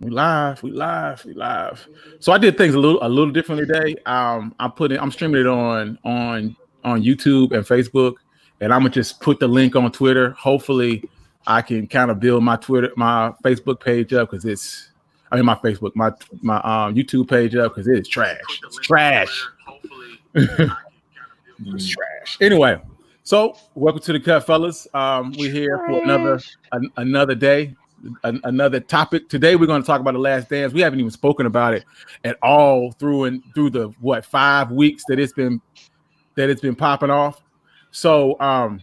We live. So I did things a little differently today. I'm streaming it on YouTube and Facebook, and I'm gonna just put the link on Twitter. Hopefully, I can kind of build my Facebook page up because my YouTube page up because it's trash. It's trash. It's trash. Anyway, so welcome to the cut, fellas. We're here for another day. Another topic. Today we're going to talk about The Last Dance. We haven't even spoken about it at all through the 5 weeks that it's been popping off. So I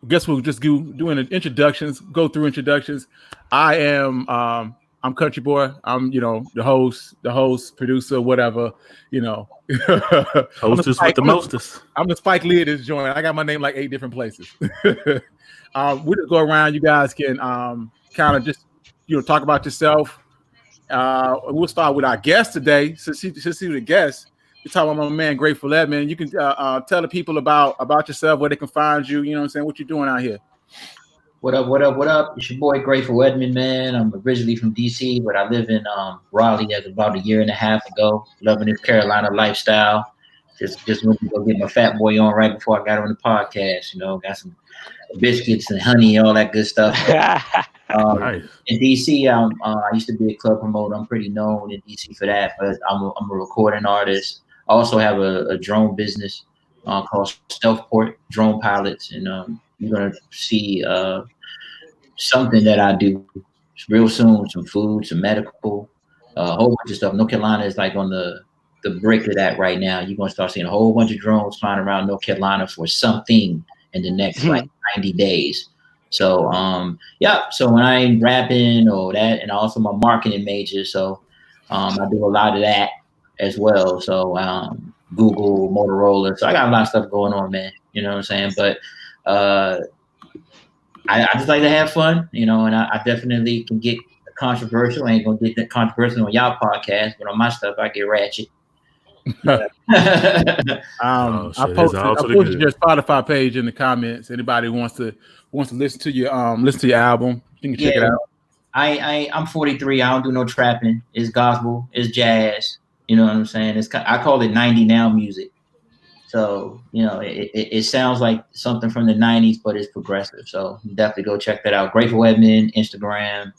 guess we'll just doing introductions, go through introductions. I'm Country Boy. I'm the host, producer, whatever, Hostess with the mostest. I'm the Spike Lee of this joint. I got my name like 8 different places. We just go around. You guys can kind of just talk about yourself. We'll start with our guest today. Since he was a guest, we're talking about my man Grateful Ed, man. You can tell the people about yourself, where they can find you. You know what I'm saying? What you doing out here? What up? It's your boy Grateful Edmond, man. I'm originally from DC, but I live in Raleigh as about a year and a half ago. Loving this Carolina lifestyle. Just went to go get my fat boy on right before I got on the podcast. Got some biscuits and honey and all that good stuff. Nice. In DC, I used to be a club promoter. I'm pretty known in DC for that, but I'm a recording artist. I also have a drone business called Stealthport Drone Pilots, and you're gonna see something that I do real soon. Some food, some medical, a whole bunch of stuff. North Carolina is like on the brick of that right now. You're gonna start seeing a whole bunch of drones flying around North Carolina for something in the next like 90 days. So so when I ain't rapping or that, and also my marketing major, so I do a lot of that as well. So Google, Motorola, so I got a lot of stuff going on, man. You know what I'm saying? But I just like to have fun, and I definitely can get controversial. I ain't gonna get that controversial on y'all podcast, but on my stuff I get ratchet. I posted your Spotify page in the comments. Anybody wants to listen to your album, you can check it out. I'm 43. I don't do no trapping. It's gospel. It's jazz. You know what I'm saying? I call it 90 now music. So it sounds like something from the 90s, but it's progressive. So definitely go check that out. Grateful Edmond, Instagram,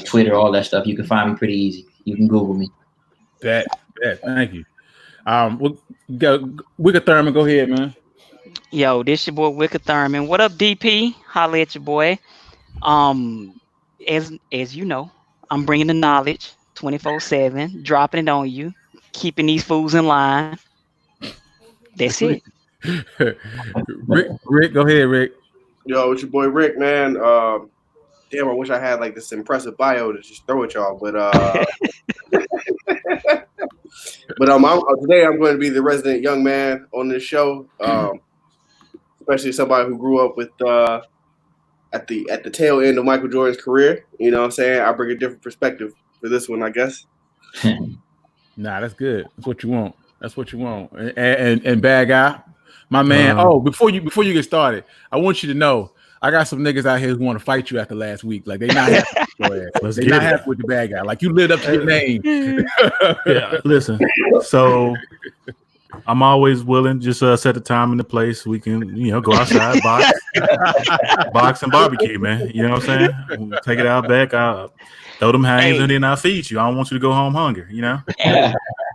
Twitter, all that stuff. You can find me pretty easy. You can Google me. Thank you. We'll go Wicked Thurman. Go ahead, man. Yo, this your boy Wicked Thurman. What up, DP? Holla at your boy. As you know, I'm bringing the knowledge 24/7, dropping it on you, keeping these fools in line. That's it. Rick, go ahead, Rick. Yo, it's your boy Rick, man. Damn, I wish I had like this impressive bio to just throw at y'all, but today I'm going to be the resident young man on this show, especially somebody who grew up with at the tail end of Michael Jordan's career. You know what I'm saying? I bring a different perspective for this one, I guess. Nah, that's good. That's what you want. And bad guy, my man. Before you get started, I want you to know I got some niggas out here who want to fight you after last week. Like they not happy with they not happy with the bad guy. Like you lived up to your name. Yeah, listen. So I'm always willing. Just set the time and the place. We can, go outside, box and barbecue, man. You know what I'm saying? We'll take it out back. I'll throw them hangs and then I'll feed you. I don't want you to go home hungry.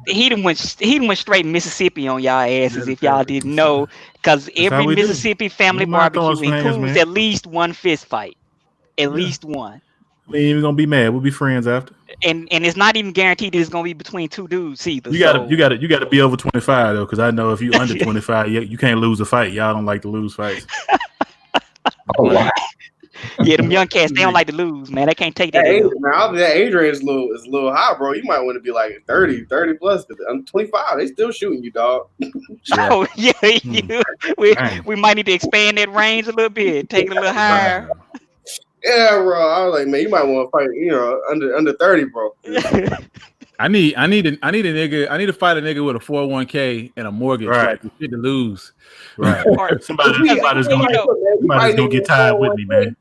He done went straight Mississippi on y'all asses if y'all didn't know, because every Mississippi family barbecue includes at least one fist fight, at least one. We ain't even gonna be mad. We'll be friends after. And it's not even guaranteed that it's gonna be between two dudes either. You gotta be over 25 though, because I know if you under 25, you can't lose a fight. Y'all don't like to lose fights. Oh wow. Yeah, them young cats, they don't like to lose, man. They can't take that. That age range is a little high, bro. You might want to be like 30 plus. I'm 25. They still shooting you, dog. Oh yeah, we might need to expand that range a little bit, take it a little higher. Yeah, bro. I was like, man, you might want to fight, under 30, bro. I need a nigga. I need to fight a nigga with a 401k and a mortgage. Right. Like, shit to lose. Right. Somebody's gonna get tired with me, man.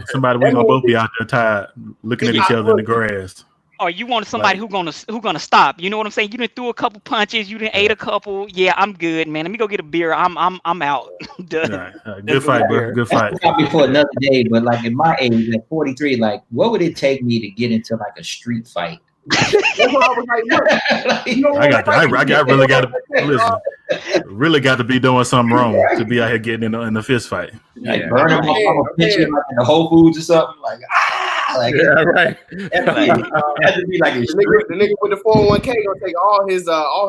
Somebody we gonna both be out there tired, looking at each other in the grass. Or you want somebody who gonna stop. You know what I'm saying? You done threw a couple punches. You done ate a couple. Yeah, I'm good, man. Let me go get a beer. I'm out. Good fight, bro. Good fight. Probably for another day, but like in my age, at 43, like what would it take me to get into like a street fight? That's what I was like, look, I really got to listen. Really got to be doing something wrong to be out here getting in a fist fight. Like burn him off a picture like in the Whole Foods or something. Like right. Had to be like the nigga with the 401k gonna take all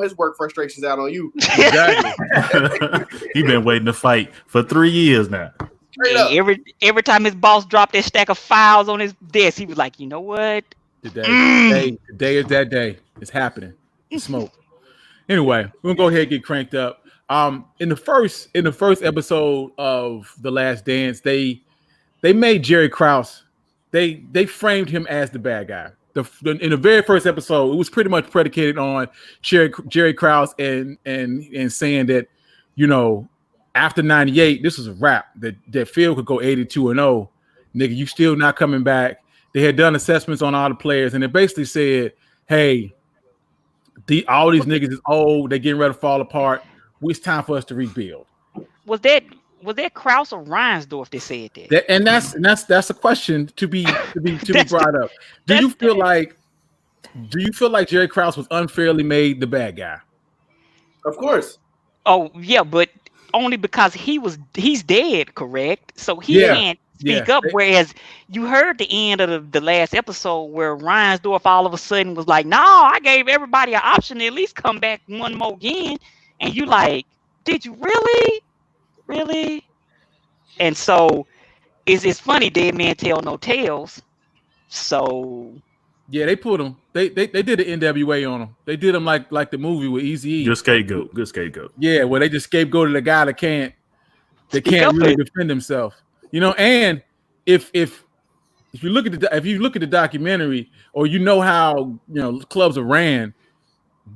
his work frustrations out on you. Exactly. He been waiting to fight for 3 years now. Every time his boss dropped that stack of files on his desk, he was like, you know what? Today is that day. It's happening. Smoke. Anyway, we're gonna go ahead and get cranked up. In the first episode of The Last Dance, they made Jerry Krause. They framed him as the bad guy. In the very first episode, it was pretty much predicated on Jerry Krause and saying that, you know, after 98, this was a wrap. That Phil could go 82-0. Nigga, you still not coming back. They had done assessments on all the players, and it basically said, hey, all these niggas is old. They're getting ready to fall apart. It's time for us to rebuild. Was that Krause or Reinsdorf that said that? And that's a question to be brought up. Do you feel like Jerry Krause was unfairly made the bad guy? Of course. Oh yeah, but only because he's dead, correct? So he can't speak up. Whereas you heard the end of the last episode where Reinsdorf all of a sudden was like, "No, I gave everybody an option to at least come back one more again," and you like, "Did you really?" And so it's funny, dead man tell no tales. So yeah, they put him. They did the NWA on him. They did him like the movie with Eazy-E. Good scapegoat. Yeah, where they just scapegoated the guy that can't really defend himself. You know, and if you look at the documentary, or you know how clubs are ran,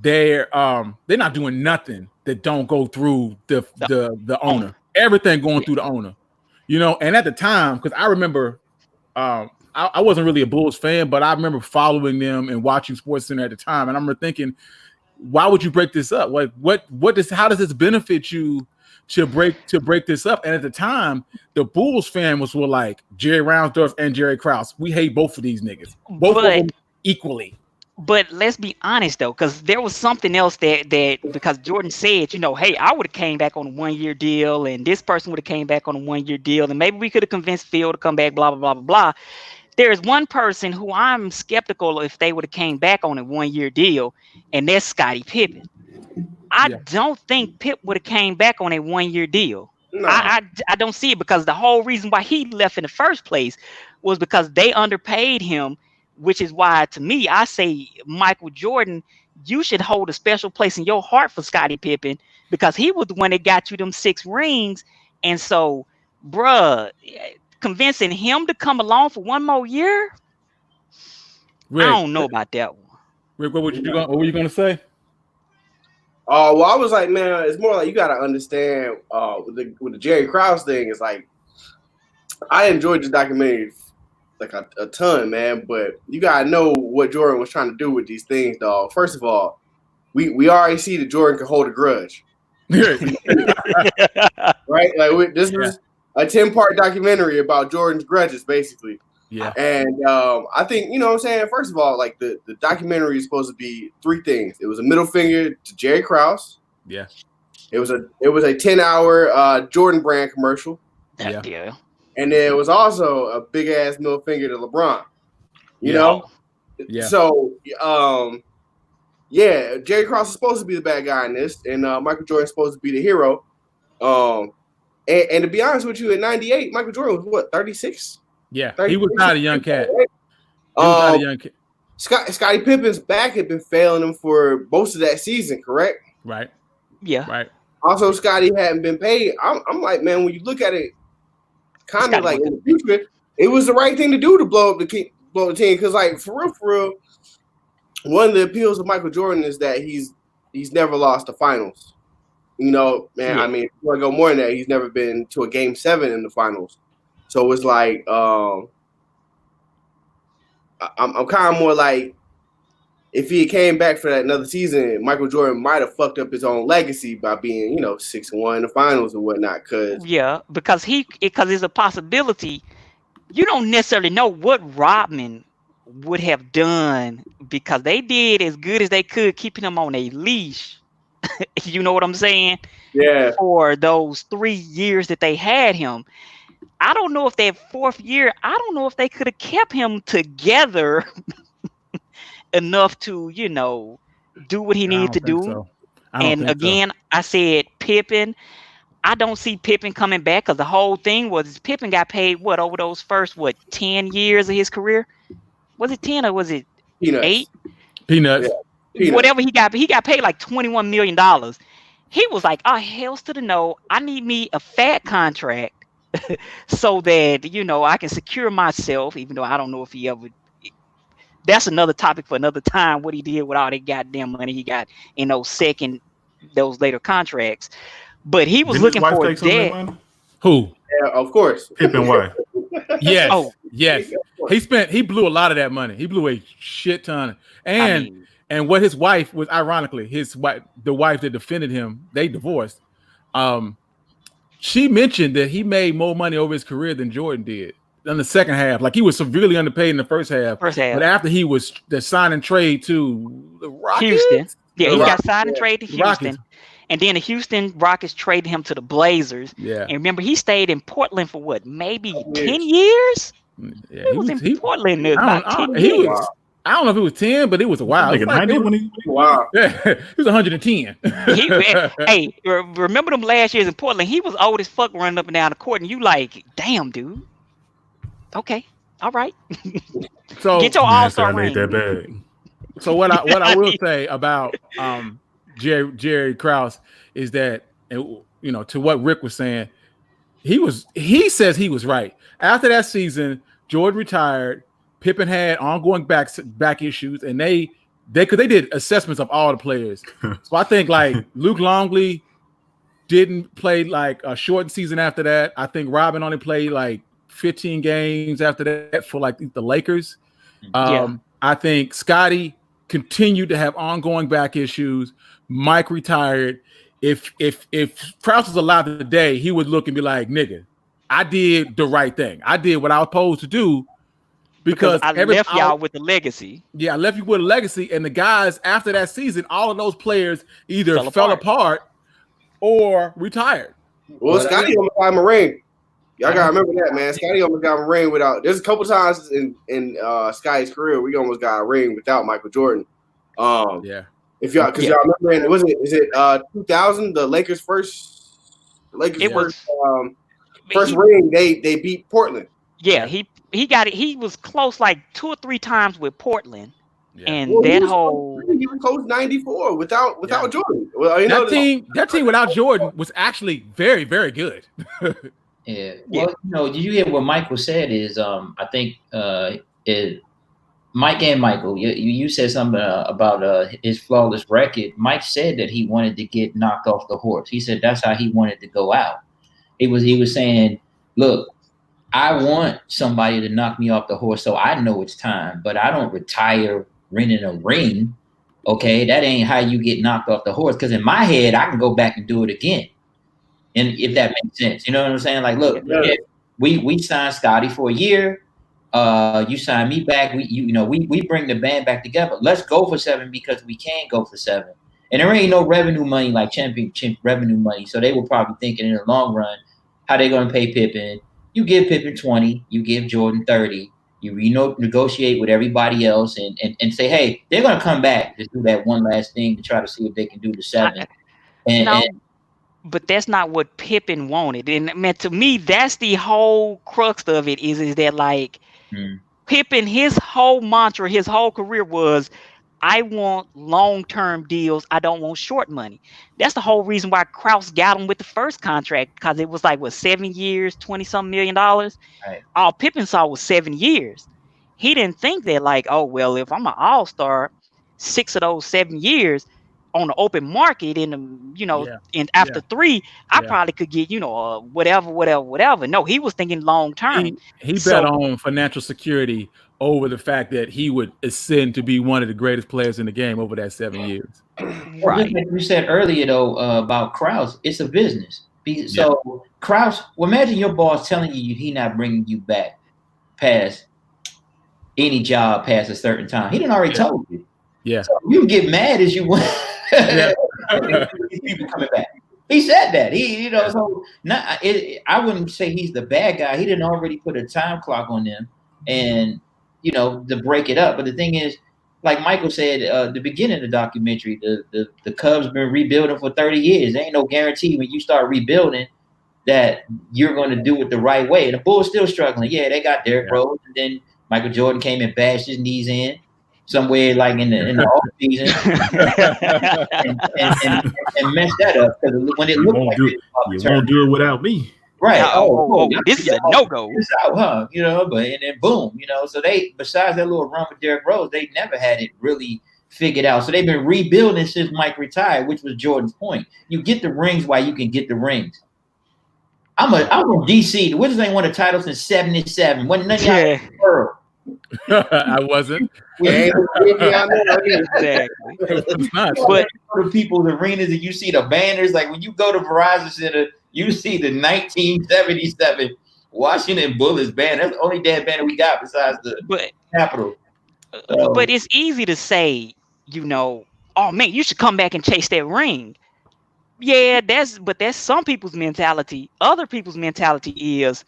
they're not doing nothing that don't go through the owner. Everything going through the owner. You know, and at the time, because I remember, I wasn't really a Bulls fan, but I remember following them and watching SportsCenter at the time, and I remember thinking, why would you break this up? Like, how does this benefit you to break this up? And at the time, the Bulls fans were like, Jerry Reinsdorf and Jerry Krause, we hate both of these niggas, both of them equally. But let's be honest though, because there was something else that because Jordan said, hey, I would have came back on a 1-year deal, and this person would have came back on a 1-year deal, and maybe we could have convinced Phil to come back, blah blah blah blah blah. There is one person who I'm skeptical if they would have came back on a 1-year deal, and that's Scottie Pippen. I don't think Pip would have came back on a 1-year deal. No. I don't see it, because the whole reason why he left in the first place was because they underpaid him, which is why, to me, I say, Michael Jordan, you should hold a special place in your heart for Scottie Pippen, because he was the one that got you them 6 rings. And so, bruh, convincing him to come along for 1 more year, Rick, I don't know about that one. Rick, what were you going to say? Well, I was like, man, it's more like you got to understand with the Jerry Krause thing. It's like, I enjoyed the documentary like a ton, man, but you got to know what Jordan was trying to do with these things, dog. First of all, we already see that Jordan can hold a grudge. Right? Like, this is a 10-part documentary about Jordan's grudges, basically. Yeah. And I think, you know what I'm saying? First of all, like the documentary is supposed to be 3 things. It was a middle finger to Jerry Krause. Yeah. It was a 10-hour Jordan brand commercial. Yeah. And then it was also a big ass middle finger to LeBron. You know? Yeah. So Jerry Krause is supposed to be the bad guy in this, and Michael Jordan is supposed to be the hero. And to be honest with you, in '98, Michael Jordan was what, 36? Yeah, he was not a young cat. He was not a young cat. Scottie Pippen's back had been failing him for most of that season, correct? Right. Yeah. Right. Also, Scottie hadn't been paid. I'm like, man, when you look at it, kind of like in the future, it was the right thing to do to blow up the team. Because, like, for real, one of the appeals of Michael Jordan is that he's never lost the finals. You know, man. Yeah. I mean, if you want to go more than that, he's never been to a Game 7 in the finals. So it's like I'm kind of more like, if he came back for that another season, Michael Jordan might have fucked up his own legacy by being 6-1 in the finals and whatnot. Because there's a possibility. You don't necessarily know what Rodman would have done, because they did as good as they could keeping him on a leash. You know what I'm saying? Yeah. For those 3 years that they had him. I don't know if that 4th year, I don't know if they could have kept him together enough to, do what he needed to do. So. And again, I said Pippen. I don't see Pippen coming back, because the whole thing was Pippen got paid over those first 10 years of his career? Was it 10 or was it Peanuts? 8? Peanuts. Yeah. Whatever he got paid like $21 million. He was like, oh, hells to the no, I need me a fat contract so that I can secure myself, even though I don't know if he ever. That's another topic for another time, what he did with all that goddamn money he got in those later contracts. But he was looking for that. Who? Yeah, of course. Pippen wife. Yes. Yes. He blew a lot of that money. He blew a shit ton. And what his wife was, ironically, the wife that defended him, they divorced. She mentioned that he made more money over his career than Jordan did in the second half. Like, he was severely underpaid in the first half. But after he was the sign and trade to the Rockets, Houston. Yeah, he got signed and traded to Houston. And then the Houston Rockets traded him to the Blazers. Yeah. And remember, he stayed in Portland for maybe 10 years? Yeah, he was in Portland about 10 years. I don't know if it was 10, but it was a while. It was wow. Yeah, he was 110. Hey, remember them last years in Portland? He was old as fuck running up and down the court, and you like, damn, dude. Okay, all right. So get your All-Star ring. That bad. So what I will say about Jerry Krause is that, to what Rick was saying, he says he was right. After that season, Jordan retired. Pippen had ongoing back issues, and they did assessments of all the players. So I think like Luke Longley didn't play like a shortened season after that. I think Rodman only played like 15 games after that for like the Lakers. I think Scotty continued to have ongoing back issues. Mike retired. If Krause was alive today, he would look and be like, nigga, I did the right thing. I did what I was supposed to do. Because I left y'all with the legacy. Yeah, I left you with a legacy. And the guys after that season, all of those players either fell apart or retired. Well, Scotty almost got him a ring. Y'all gotta remember that, man. Scotty almost got him a ring without. There's a couple times in Scotty's career we almost got a ring without Michael Jordan. Yeah. If y'all, because y'all remember, is it 2000? The Lakers first ring. They beat Portland. Yeah, he got it. He was close like 2 or 3 times with Portland, and he was close 94 without Jordan. Well, that team without Jordan was actually very, very good. Yeah. Well, did you hear what Michael said? Is I think Mike and Michael, you said something about his flawless record. Mike said that he wanted to get knocked off the horse. He said that's how he wanted to go out. He was saying, look, I want somebody to knock me off the horse so I know it's time, but I don't retire renting a ring. Okay, that ain't how you get knocked off the horse. Because in my head, I can go back and do it again. And if that makes sense, you know what I'm saying? Like, look, we signed Scotty for a year. You sign me back. We bring the band back together. Let's go for 7 because we can go for 7. And there ain't no revenue money like championship revenue money. So they were probably thinking in the long run, how they going to pay Pippen? You give Pippen 20, you give Jordan 30. You renegotiate with everybody else and say, hey, they're going to come back to do that one last thing to try to see if they can do the 7. But that's not what Pippen wanted. And man, to me, that's the whole crux of it is that like Pippen, his whole mantra, his whole career was, I want long-term deals. I don't want short money. That's the whole reason why Krause got him with the first contract, because it was like, 7 years, $20-some million. Right. All Pippen saw was 7 years. He didn't think that like, oh, well, if I'm an all-star, 6 of those 7 years, on the open market in the, in after 3, I probably could get, whatever. No, he was thinking long term. He bet on financial security over the fact that he would ascend to be one of the greatest players in the game over that 7 years. Right. Like we said earlier, though, about Krause, it's a business. So Krause, well, imagine your boss telling you he not bringing you back past any job past a certain time. He didn't already told you. Yeah. So you get mad as you want. These people coming back. He said that. So I wouldn't say he's the bad guy. He didn't already put a time clock on them and to break it up. But the thing is, like Michael said, the beginning of the documentary, the Cubs been rebuilding for 30 years. There ain't no guarantee when you start rebuilding that you're going to do it the right way. And the Bulls still struggling. Yeah, they got Derrick Rose, and then Michael Jordan came and bashed his knees in somewhere like in the off season and messed that up because when it looked like you won't do it without me. Right. This is a no-go. It's out, huh? But and then boom, so they, besides that little run with Derrick Rose, they never had it really figured out. So they've been rebuilding since Mike retired, which was Jordan's point. You get the rings while you can get the rings. I'm from DC. The Wizards ain't won a title since '77. Wasn't none of y'all in the world. I wasn't. Exactly. But the people's arenas and you see the banners, like when you go to Verizon Center, you see the 1977 Washington Bullets banner. That's the only damn banner we got besides the Capitol. But it's easy to say, oh man, you should come back and chase that ring. Yeah, that's some people's mentality. Other people's mentality is,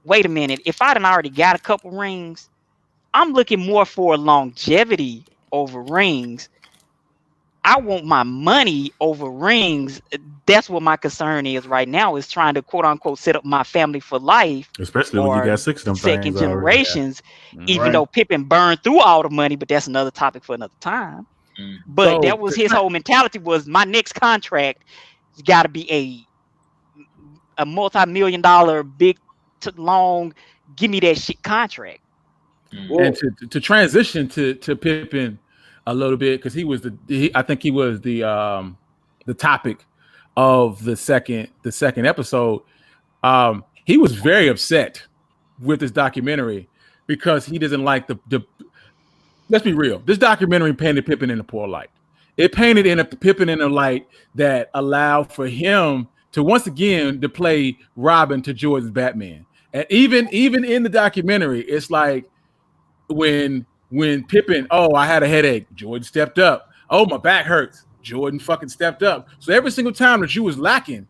wait a minute, if I done already got a couple rings, I'm looking more for longevity over rings. I want my money over rings. That's what my concern is right now, is trying to quote unquote set up my family for life. Especially when you got 6 of them second generations, even though Pippen burned through all the money, but that's another topic for another time. But that was his whole mentality, was my next contract has got to be a multi-million-dollar, big, long, give me that shit contract. And to transition to Pippen a little bit, because I think he was the topic of the second episode. He was very upset with this documentary because he doesn't like the. Let's be real. This documentary painted Pippen in a poor light. It painted Pippen in a light that allowed for him to once again to play Robin to Jordan's Batman. And even in the documentary, it's like when Pippen, I had a headache, Jordan stepped up. Oh, my back hurts, Jordan fucking stepped up. So every single time that you was lacking,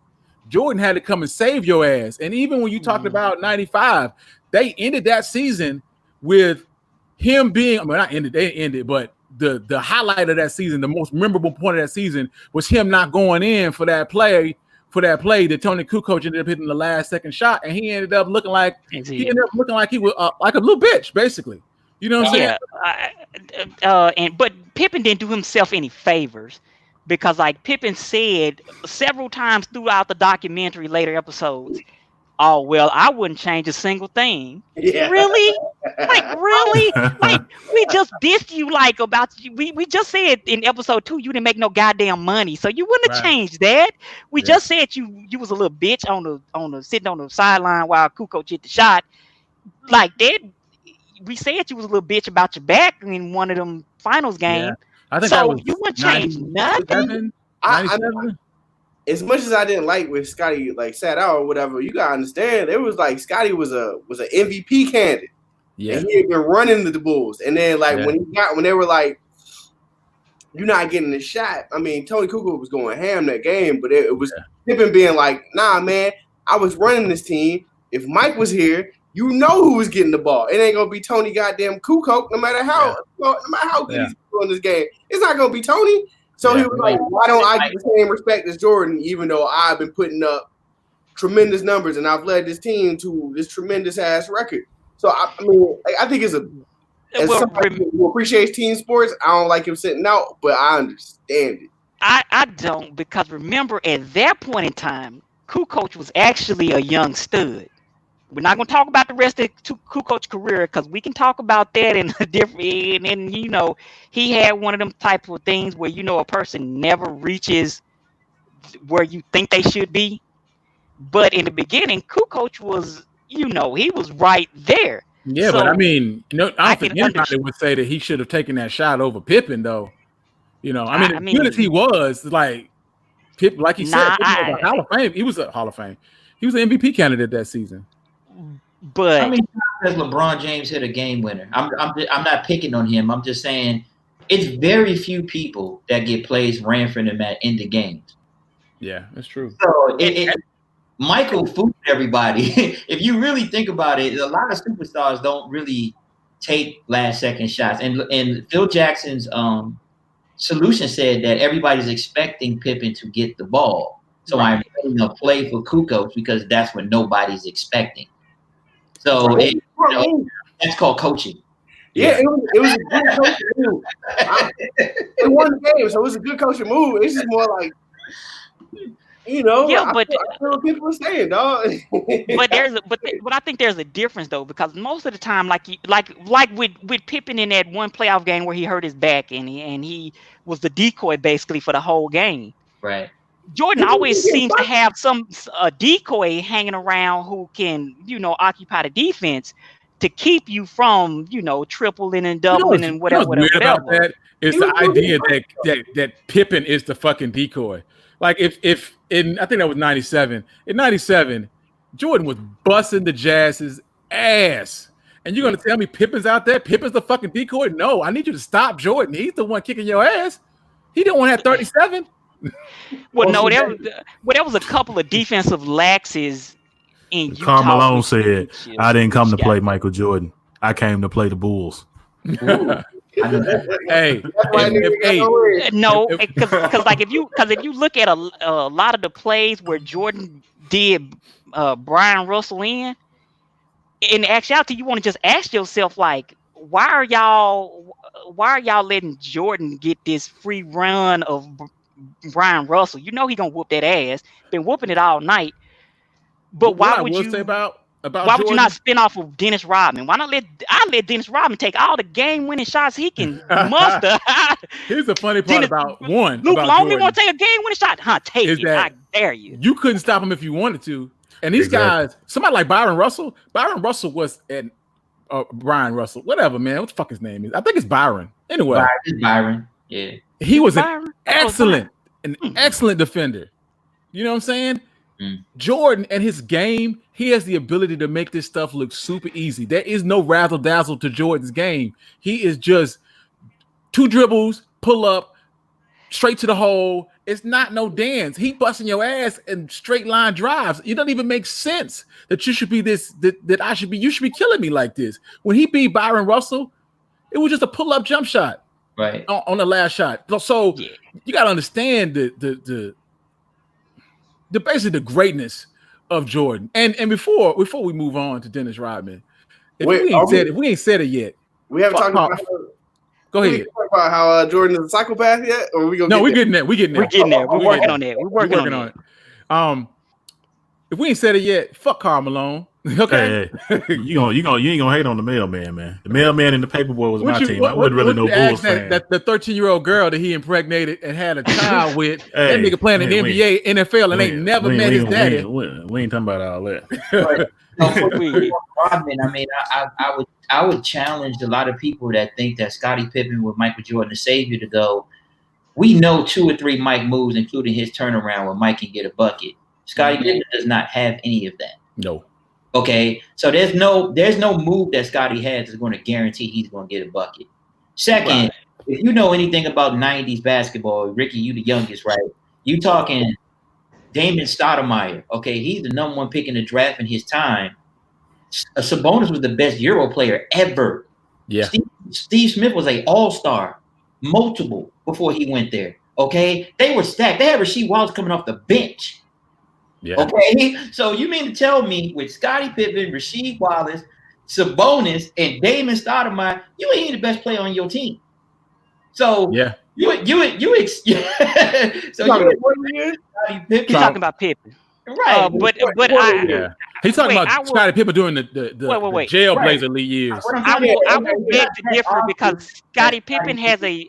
Jordan had to come and save your ass. And even when you talked about 95, they ended that season with him being, they ended, but the highlight of that season, the most memorable point of that season was him not going in for that play that Tony Kukoc ended up hitting the last second shot, and he ended up looking like he was like a little bitch, basically. You know what I'm saying? But Pippen didn't do himself any favors, because like Pippen said several times throughout the documentary, later episodes, oh, well, I wouldn't change a single thing. Yeah. Really? Really? Like, we just dissed you, about you. We just said in episode 2 you didn't make no goddamn money, so you wouldn't have changed that. We just said you was a little bitch on the sitting on the sideline while Kukoc hit the shot. Like that, we said you was a little bitch about your back in one of them finals games. Yeah. I think so you wouldn't change nothing. As much as I didn't like when Scotty sat out or whatever, you gotta understand, it was like Scotty was an MVP candidate. Yeah. And he had been running the Bulls. And then when they were like, you're not getting the shot. I mean, Tony Kukoc was going ham that game, but it was Pippen being like, nah, man, I was running this team. If Mike was here, you know who was getting the ball. It ain't gonna be Tony goddamn Kukoc, no matter how good he's doing this game. It's not gonna be Tony. So he was like, why don't I get the same respect as Jordan, even though I've been putting up tremendous numbers and I've led this team to this tremendous ass record. So I think it's as somebody who appreciates team sports, I don't like him sitting out, but I understand it. I don't, because remember at that point in time, Kukoc was actually a young stud. We're not going to talk about the rest of Kukoc career because we can talk about that in a different. And he had one of them type of things where a person never reaches where you think they should be. But in the beginning, Kukoc was, he was right there. Yeah, but I mean, I don't think anybody would say that he should have taken that shot over Pippen, though. As good as he was, like Pippen, like he said, Pippen was a Hall of Fame. He was a Hall of Fame. He was an MVP candidate that season. But how many times has LeBron James hit a game winner? I'm not picking on him. I'm just saying it's very few people that get plays ran for them at end of games. Yeah, that's true. So Michael fooled everybody. If you really think about it, a lot of superstars don't really take last second shots. And Phil Jackson's solution said that everybody's expecting Pippen to get the ball. So I'm putting a play for Kukoc because that's what nobody's expecting. So that's called coaching. Yeah, it was a good coaching move. It won the game, so it was a good coaching move. It's just more like, yeah, but I feel what people are saying, dog. but I think there's a difference though, because most of the time, like with Pippen in that one playoff game where he hurt his back and he was the decoy basically for the whole game. Right. Jordan always seems to have a decoy hanging around who can, occupy the defense to keep you from, tripling and doubling and whatever. What's weird about that is the idea that Pippen is the fucking decoy. Like if I think that was 97. In 97, Jordan was busting the Jazz's ass. And you're gonna tell me Pippen's out there? Pippen's the fucking decoy? No, I need you to stop Jordan. He's the one kicking your ass. He didn't want to have 37. Well, no, there was a couple of defensive laxes in Utah. Karl Malone said, "I didn't come to play Michael Jordan. I came to play the Bulls." Hey, no, because like if you look at a lot of the plays where Jordan did Brian Russell in actuality, you want to just ask yourself like, why are y'all letting Jordan get this free run of Brian Russell? He gonna whoop that ass. Been whooping it all night. But why would you? Why would you not spin off of Dennis Rodman? Why not let Dennis Rodman take all the game-winning shots he can muster? Here's the funny part about one. Luke Longley want to take a game-winning shot? Take it. I dare you. You couldn't stop him if you wanted to. And these guys, somebody like Byron Russell was an Brian Russell, whatever, man. What the fuck his name is? I think it's Byron. Anyway, Byron. Yeah, he was an excellent defender. You know what I'm saying? Jordan and his game, he has the ability to make this stuff look super easy. There is no razzle dazzle to Jordan's game. He is just 2 dribbles, pull up, straight to the hole. It's not no dance. He busting your ass in straight line drives. It doesn't even make sense that you should be you should be killing me like this. When he beat Byron Russell, it was just a pull up jump shot, right, on the last shot. So you got to understand the basically the greatness of Jordan. And before we move on to Dennis Rodman, if we ain't said it yet, we haven't talked about. Go ahead. Talk about how Jordan is a psychopath yet, or we gonna? No, we're getting there. We're getting there. We're working on that. We're working on it. If we ain't said it yet, fuck Karl Malone. Okay, hey, you ain't gonna hate on the mailman, man. The mailman and the paperboy was my team. I wasn't really no Bulls fan. That the 13-year-old girl that he impregnated and had a child with, that nigga playing in the NBA, NFL, and ain't never met his daddy. We ain't talking about all that. Rodman, I mean, I would challenge a lot of people that think that Scottie Pippen with Michael Jordan the savior to go. We know 2 or 3 Mike moves, including his turnaround where Mike can get a bucket. Scottie Pippen does not have any of that. No. Okay, so there's no move that Scottie has that's going to guarantee he's going to get a bucket. Second, if you know anything about 90s basketball, Ricky, you the youngest, right? You talking Damon Stoudemire. Okay, he's the number 1 pick in the draft in his time. Sabonis was the best Euro player ever. Yeah. Steve Smith was an all-star, multiple, before he went there. Okay, they were stacked. They had Rasheed Wallace coming off the bench. Yeah. Okay, so you mean to tell me with Scottie Pippen, Rasheed Wallace, Sabonis, and Damon Stoudemire, you ain't the best player on your team? So Yeah. You You're talking about Pippen. Right. He's talking about Scottie Pippen doing the Jailblazer League years. I will beg to differ because Scottie Pippen has a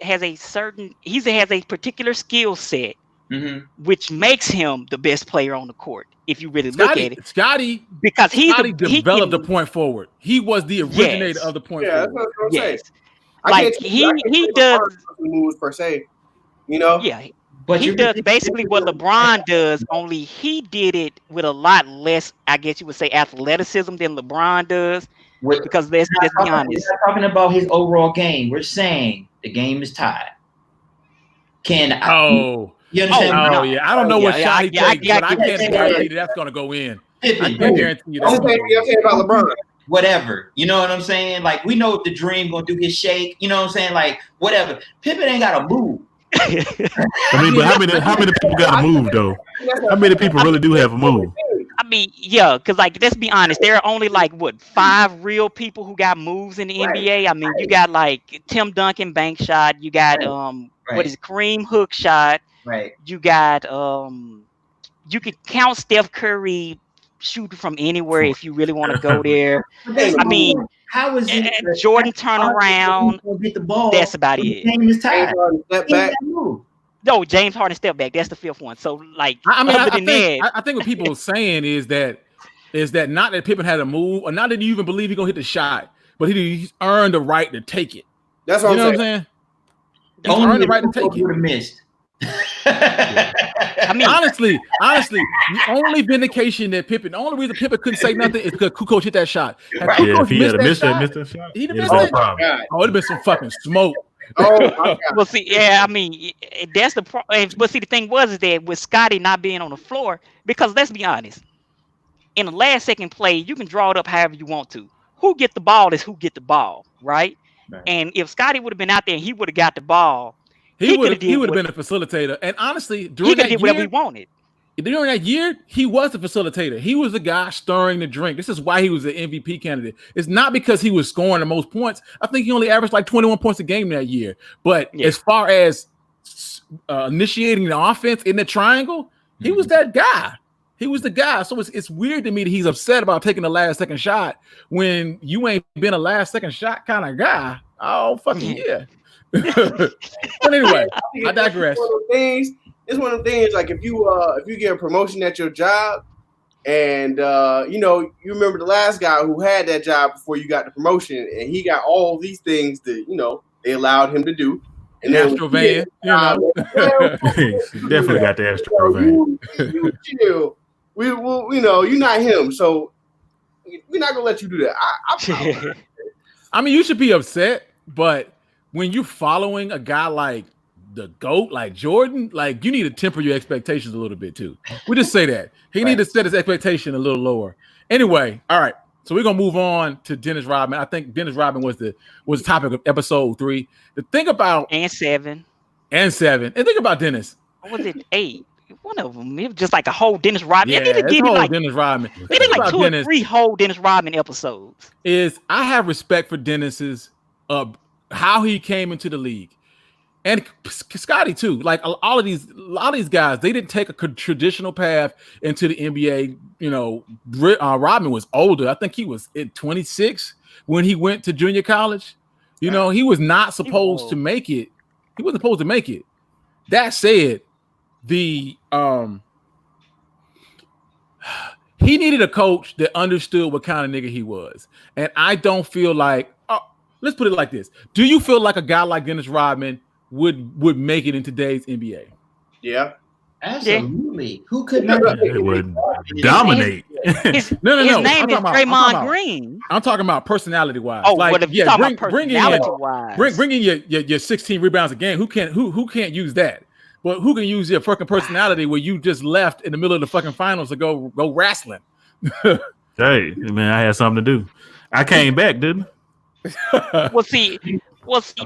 particular skill set, which makes him the best player on the court. If you really look at it, Scottie developed the point forward. He was the originator of the point forward. That's what I'm saying. Like he does moves per se, you know. Yeah. But he does basically what LeBron does, only he did it with a lot less, I guess you would say, athleticism than LeBron does. Because let's be honest. We're not talking about his overall game. We're saying the game is tied. You understand? I don't know what shot he takes, but I can't guarantee that's going to go in. I can't guarantee you that's going to go in. About LeBron. Whatever, you know what I'm saying? Like, we know if the Dream gonna do his shake, you know what I'm saying? Like, whatever. Pippen ain't got to move. I mean, but how many people got to move though? How many people really do have a move? I mean, yeah, because like let's be honest, there are only like 5 real people who got moves in the NBA. I mean, you got like Tim Duncan bank shot, you got what is it, Kareem hook shot, right? You got you could count Steph Curry shooting from anywhere if you really want to go there. I mean, how is it Jordan turnaround? Get the ball. That's about it. No, James Harden step back. That's the 5th one. So, like, I think what people are saying is that not that Pippen had a move, or not that you even believe he's gonna hit the shot, but he's earned the right to take it. That's what I'm saying. He's earned the right to take it. Would have missed. I mean, honestly, the only vindication that the only reason Pippen couldn't say nothing is because Kukoc hit that shot. If he had missed that shot, he'd have missed it. Oh, it'd been some fucking smoke. Oh my God. Well, see, yeah, I mean, that's the problem. But see, the thing was that with Scottie not being on the floor, because let's be honest, in the last second play, you can draw it up however you want to. Who get the ball is who get the ball, right? And if Scottie would have been out there and he would have got the ball, he would have been a facilitator. And honestly, during that year, whatever he wanted. During that year, he was a facilitator. He was the guy stirring the drink. This is why he was the MVP candidate. It's not because he was scoring the most points. I think he only averaged like 21 points a game that year. But as far as initiating the offense in the triangle, he was that guy. He was the guy. So it's weird to me that he's upset about taking the last second shot when you ain't been a last second shot kind of guy. Oh, fucking yeah. But anyway, I digress. It's one of the things, like if you get a promotion at your job, and you remember the last guy who had that job before you got the promotion, and he got all these things that they allowed him to do. And Astro van, definitely got the Astro van. You chill. You're not him, so we're not gonna let you do that. I mean, you should be upset, but when you're following a guy like the GOAT, like Jordan, like you need to temper your expectations a little bit too. We just say that he need to set his expectation a little lower. Anyway, all right. So we're gonna move on to Dennis Rodman. I think Dennis Rodman was the topic of episode 3. The thing about and 7 and think about Dennis. What was it? 8? One of them. It was just like a whole Dennis Rodman. Yeah, they did like Dennis Rodman. They did like 2 or 3 whole Dennis Rodman episodes. I have respect for Dennis's how he came into the league. And Scottie too. Like a lot of these guys, they didn't take a traditional path into the NBA. Rodman was older. I think he was 26 when he went to junior college. He was not supposed to make it. He wasn't supposed to make it. That said, he needed a coach that understood what kind of nigga he was. And I don't feel like, let's put it like this. Do you feel like a guy like Dennis Rodman would make it in today's NBA? Yeah. Absolutely. Who could not? It would dominate. No. His name is Draymond Green. I'm talking about personality-wise. Oh, like, if you're talking about personality-wise. Bring in your 16 rebounds a game. Who can't use that? But who can use your fucking personality where you just left in the middle of the fucking finals to go wrestling? Hey, man, I had something to do. I came back, didn't I? Well, see,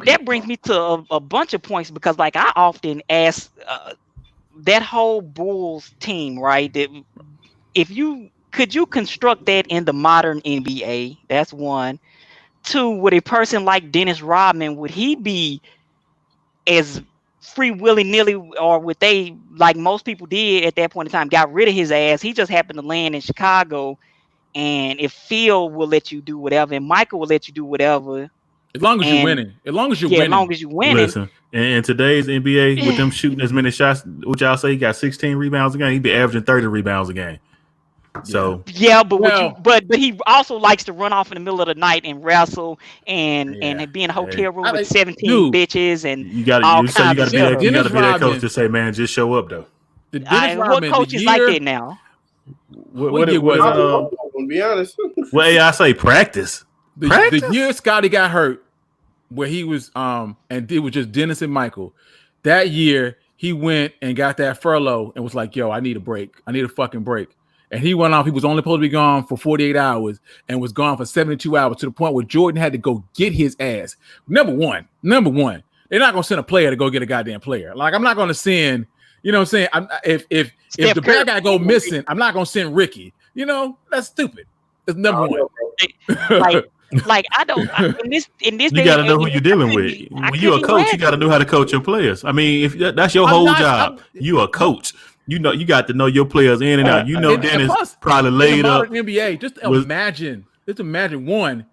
that brings me to a bunch of points because, like, I often ask that whole Bulls team, right? That could you construct that in the modern NBA? That's one. 2, with a person like Dennis Rodman, would he be as free willy-nilly, or what they, like most people did at that point in time, got rid of his ass. He just happened to land in Chicago, and if Phil will let you do whatever, and Michael will let you do whatever, as long as you're winning. As long as you're yeah, winning. as long as you're winning. Listen, in today's NBA, with them shooting as many shots, which y'all say he got 16 rebounds a game, he'd be averaging 30 rebounds a game. So yeah, but but he also likes to run off in the middle of the night and wrestle and be in a hotel room with 17 bitches and you gotta be that coach to say, man, just show up though. What coach is like that now? What be honest. Well, I say practice. The year Scotty got hurt, where he was and it was just Dennis and Michael. That year he went and got that furlough and was like, yo, I need a break. I need a fucking break. And he went off. He was only supposed to be gone for 48 hours and was gone for 72 hours, to the point where Jordan had to go get his ass. Number one, they're not going to send a player to go get a goddamn player. Like, I'm not going to send, you know what I'm saying? If the bad guy go missing, I'm not going to send Ricky. You know, that's stupid. That's number one. Like I don't. In this, you got to know who you're dealing with. When you're a coach, you got to know how to coach your players. I mean, if that's your whole job, you a coach. You know, you got to know your players in and out. You know, Dennis probably laid up. NBA, just imagine one,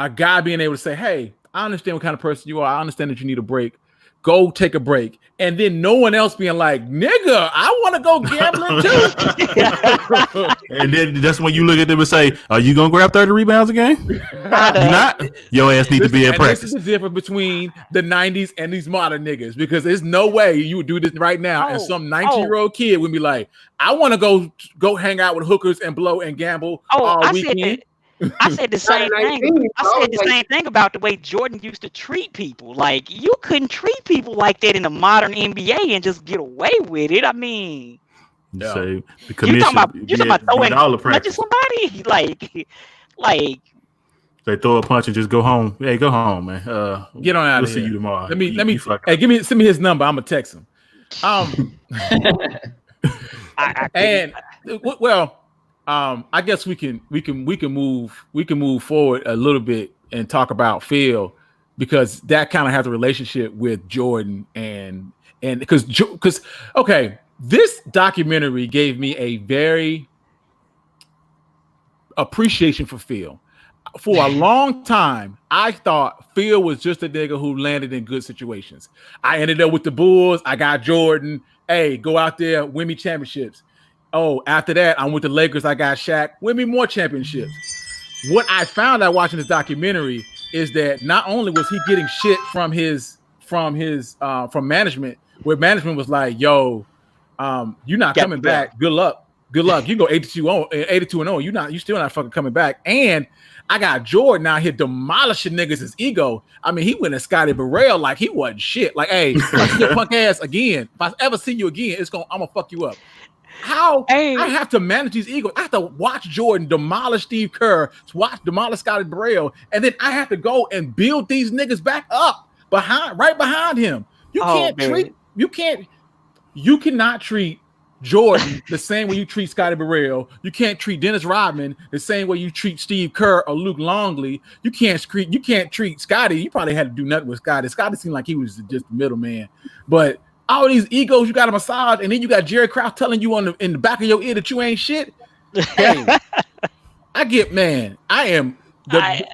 a guy being able to say, "Hey, I understand what kind of person you are. I understand that you need a break. Go take a break," and then no one else being like, "Nigga, I want to go gambling too." And then that's when you look at them and say, "Are you gonna grab 30 rebounds a game? You're not. Your ass need to be in practice." This is the difference between the '90s and these modern niggas, because there's no way you would do this right now, and some 19-year-old kid would be like, "I want to go hang out with hookers and blow and gamble all weekend." I said the same thing. I said the same thing about the way Jordan used to treat people. Like, you couldn't treat people like that in the modern NBA and just get away with it. I mean, the you're talking about throwing a punch at somebody, like they throw a punch and just go home. Hey, go home, man. Get on out of here. See you tomorrow. Let me. Hey, send me his number. I'm gonna text him. I guess we can move forward a little bit and talk about Phil, because that kind of has a relationship with Jordan and because this documentary gave me a very appreciation for Phil. For a long time, I thought Phil was just a nigga who landed in good situations. I ended up with the Bulls. I got Jordan. Hey, go out there, win me championships. Oh, after that, I'm with the Lakers. I got Shaq. Win me more championships. What I found out watching this documentary is that not only was he getting shit from management, where management was like, "Yo, you're not coming back. Good luck. You go 82-0. You still not fucking coming back." And I got Jordan out here demolishing niggas' ego. I mean, he went at Scotty Burrell like he wasn't shit. Like, hey, if I see your punk ass again, if I ever see you again, I'm gonna fuck you up. I have to manage these egos. I have to watch Jordan demolish Steve Kerr, demolish Scotty Burrell, and then I have to go and build these niggas back up right behind him. You cannot treat Jordan the same way you treat Scotty Burrell. You can't treat Dennis Rodman the same way you treat Steve Kerr or Luke Longley. You can't treat Scotty. You probably had to do nothing with Scotty. Scotty seemed like he was just the middleman, but all these egos you got to massage, and then you got Jerry Krause telling you in the back of your ear that you ain't shit. Hey, I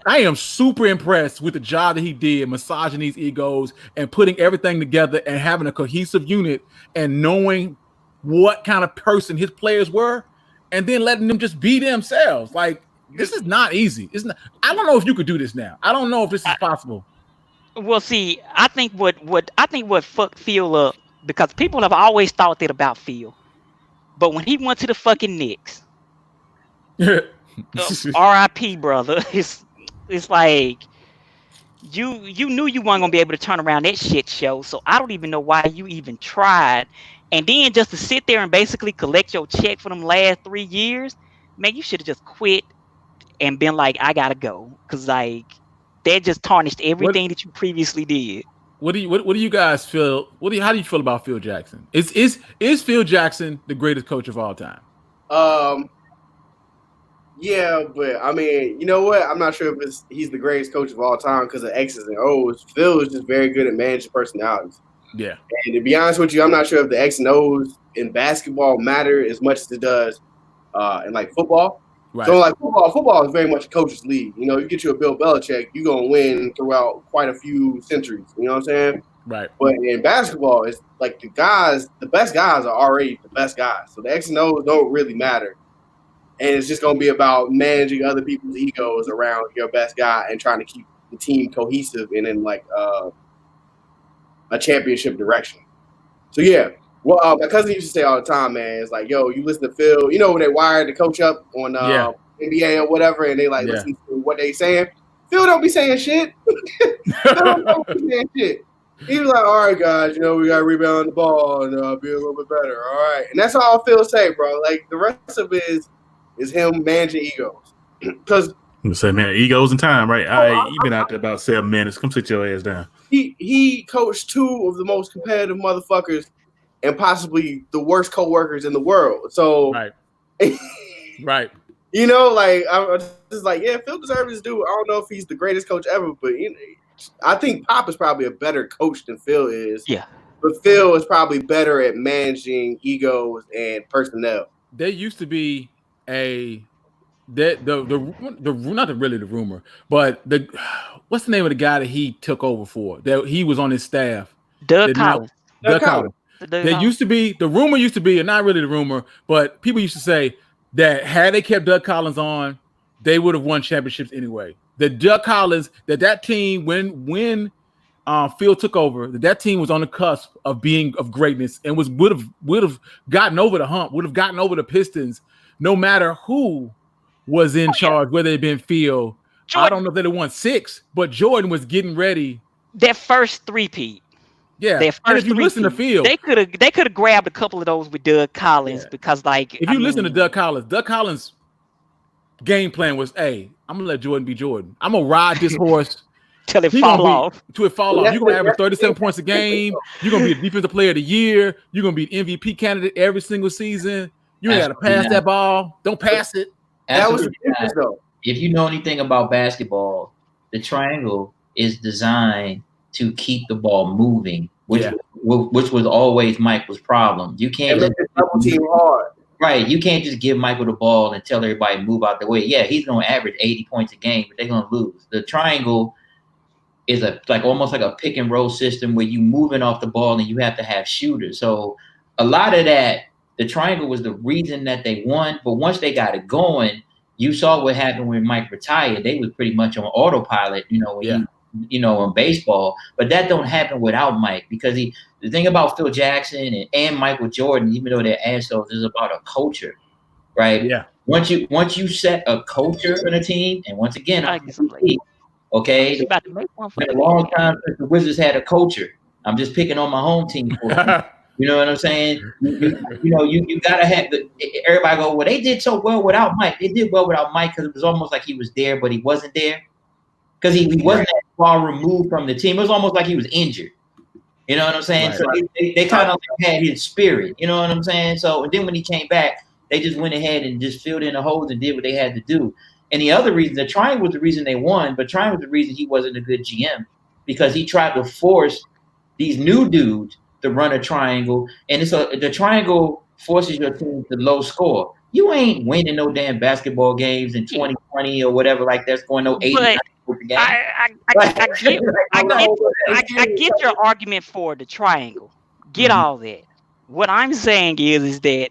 am super impressed with the job that he did massaging these egos and putting everything together and having a cohesive unit and knowing what kind of person his players were, and then letting them just be themselves. Like, this is not easy. It's not. I don't know if you could do this now. I don't know if this is possible. Well, see, I think what fucked Phil up, because people have always thought that about Phil, but when he went to the fucking Knicks, R.I.P. brother, it's like you knew you weren't gonna be able to turn around that shit show. So I don't even know why you even tried. And then just to sit there and basically collect your check for them last 3 years, man, you should have just quit and been like, I gotta go, because like, that just tarnished everything that you previously did. What do you guys feel? How do you feel about Phil Jackson? Is Phil Jackson the greatest coach of all time? Yeah, but I mean, you know what? I'm not sure if he's the greatest coach of all time because of X's and O's. Phil is just very good at managing personalities. Yeah. And to be honest with you, I'm not sure if the X and O's in basketball matter as much as it does in like football. Right. So like football is very much a coach's league. You know, you get you a Bill Belichick, you're gonna win throughout quite a few centuries. You know what I'm saying? Right. But in basketball, it's like the best guys are already the best guys. So the X and O's don't really matter. And it's just gonna be about managing other people's egos around your best guy and trying to keep the team cohesive and in like a championship direction. So yeah. Well, my cousin used to say all the time, man, it's like, yo, you listen to Phil, you know, when they wired the coach up on NBA or whatever, and they like listen to what they saying. Phil don't be saying shit. Phil don't be saying shit. He was like, all right, guys, you know, we got to rebound the ball and be a little bit better. All right. And that's all Phil say, bro. Like, the rest of it is him managing egos. Because I'm say, man, egos and time, right? All right, you've been out there about 7 minutes. Come sit your ass down. He coached two of the most competitive motherfuckers and possibly the worst co-workers in the world. So, right. You know, like, I'm just like, yeah, Phil deserves his due. I don't know if he's the greatest coach ever, but you know, I think Pop is probably a better coach than Phil is. Yeah. But Phil is probably better at managing egos and personnel. There used to be not really the rumor, but what's the name of the guy that he took over for? That he was on his staff. Doug Collins. Doug Collins. Used to be the rumor used to be, and not really the rumor, but people used to say that had they kept Doug Collins on, they would have won championships anyway. The Doug Collins that team when Phil took over, that team was on the cusp of being of greatness and would have gotten over the hump, would have gotten over the Pistons, no matter who was in charge, whether it been Phil. Jordan, I don't know if they won 6, but Jordan was getting ready. Their first three-peat. Yeah, and if you listen to Phil, they could have grabbed a couple of those with Doug Collins because, like, if you listen to Doug Collins' game plan was, hey, I'm gonna let Jordan be Jordan. I'm gonna ride this horse till it fall off. You're gonna average 37 points a game. You're gonna be the defensive player of the year. You're gonna be an MVP candidate every single season. You ain't gotta pass that ball. Don't pass it. That was the difference, though. If you know anything about basketball, the triangle is designed to keep the ball moving, which was always Michael's problem. You can't just double team hard. Right. You can't just give Michael the ball and tell everybody to move out the way. Yeah, he's gonna average 80 points a game, but they're gonna lose. The triangle is almost like a pick and roll system where you moving off the ball and you have to have shooters. So a lot of that, the triangle was the reason that they won. But once they got it going, you saw what happened when Mike retired. They was pretty much on autopilot, in baseball. But that don't happen without Mike, because the thing about Phil Jackson and Michael Jordan, even though they're assholes, is about a culture, right? Yeah. Once you set a culture in a team, and once again, okay, about to make one for a long time since the Wizards had a culture. I'm just picking on my home team. You know what I'm saying? You gotta have everybody go, well, they did so well without Mike. They did well without Mike because it was almost like he was there, but he wasn't there. Because he wasn't that far removed from the team. It was almost like he was injured. You know what I'm saying? Right. So they kind of had his spirit. You know what I'm saying? So and then when he came back, they just went ahead and just filled in the holes and did what they had to do. And the other reason, the triangle was the reason they won, but triangle was the reason he wasn't a good GM, because he tried to force these new dudes to run a triangle, and the triangle forces your team to low score. You ain't winning no damn basketball games in 2020 or whatever like that's going no 80. I get your argument for the triangle. Get all that. What I'm saying is that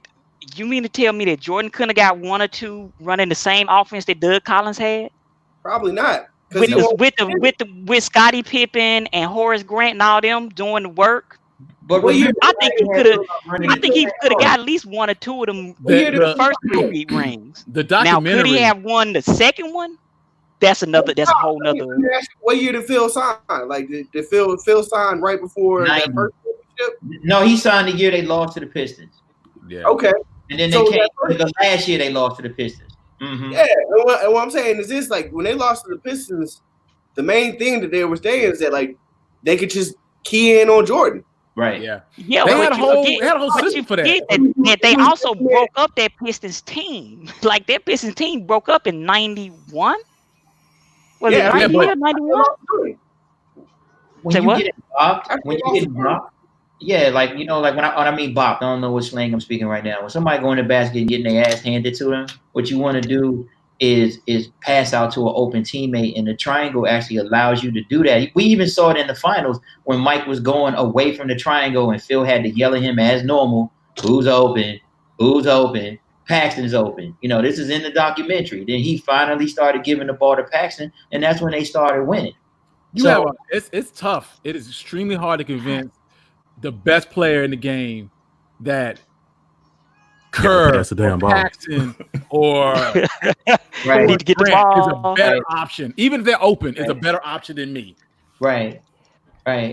you mean to tell me that Jordan couldn't have got one or two running the same offense that Doug Collins had? Probably not. With Scottie Pippen and Horace Grant and all them doing the work. But I think he could have got at least one or two of them the first 2 rings. The documentary. Now, could he have won the second one? That's a whole nother. What year did Phil sign? Like, did Phil sign right before that first championship? No, he signed the year they lost to the Pistons. Yeah. Okay. And then the last year they lost to the Pistons. Mm-hmm. Yeah, and what I'm saying is this: like, when they lost to the Pistons, the main thing that they were saying is that like they could just key in on Jordan. Right. Yeah. Yeah. They had a whole system for that. And they also broke up that Pistons team. Like, that Pistons team broke up in 91. Was it 91? When you get blocked, Yeah, like when I mean bop, I don't know what slang I'm speaking right now. When somebody go in the basket and getting their ass handed to them, what you want to do is pass out to an open teammate, and the triangle actually allows you to do that. We even saw it in the finals when Mike was going away from the triangle and Phil had to yell at him as normal, who's open, who's open, Paxton's open. This is in the documentary. Then he finally started giving the ball to Paxton, and that's when they started winning. It's tough. It is extremely hard to convince the best player in the game that Kerr or Paxton or need to get the ball is a better option. Even if they're open, is a better option than me. Right.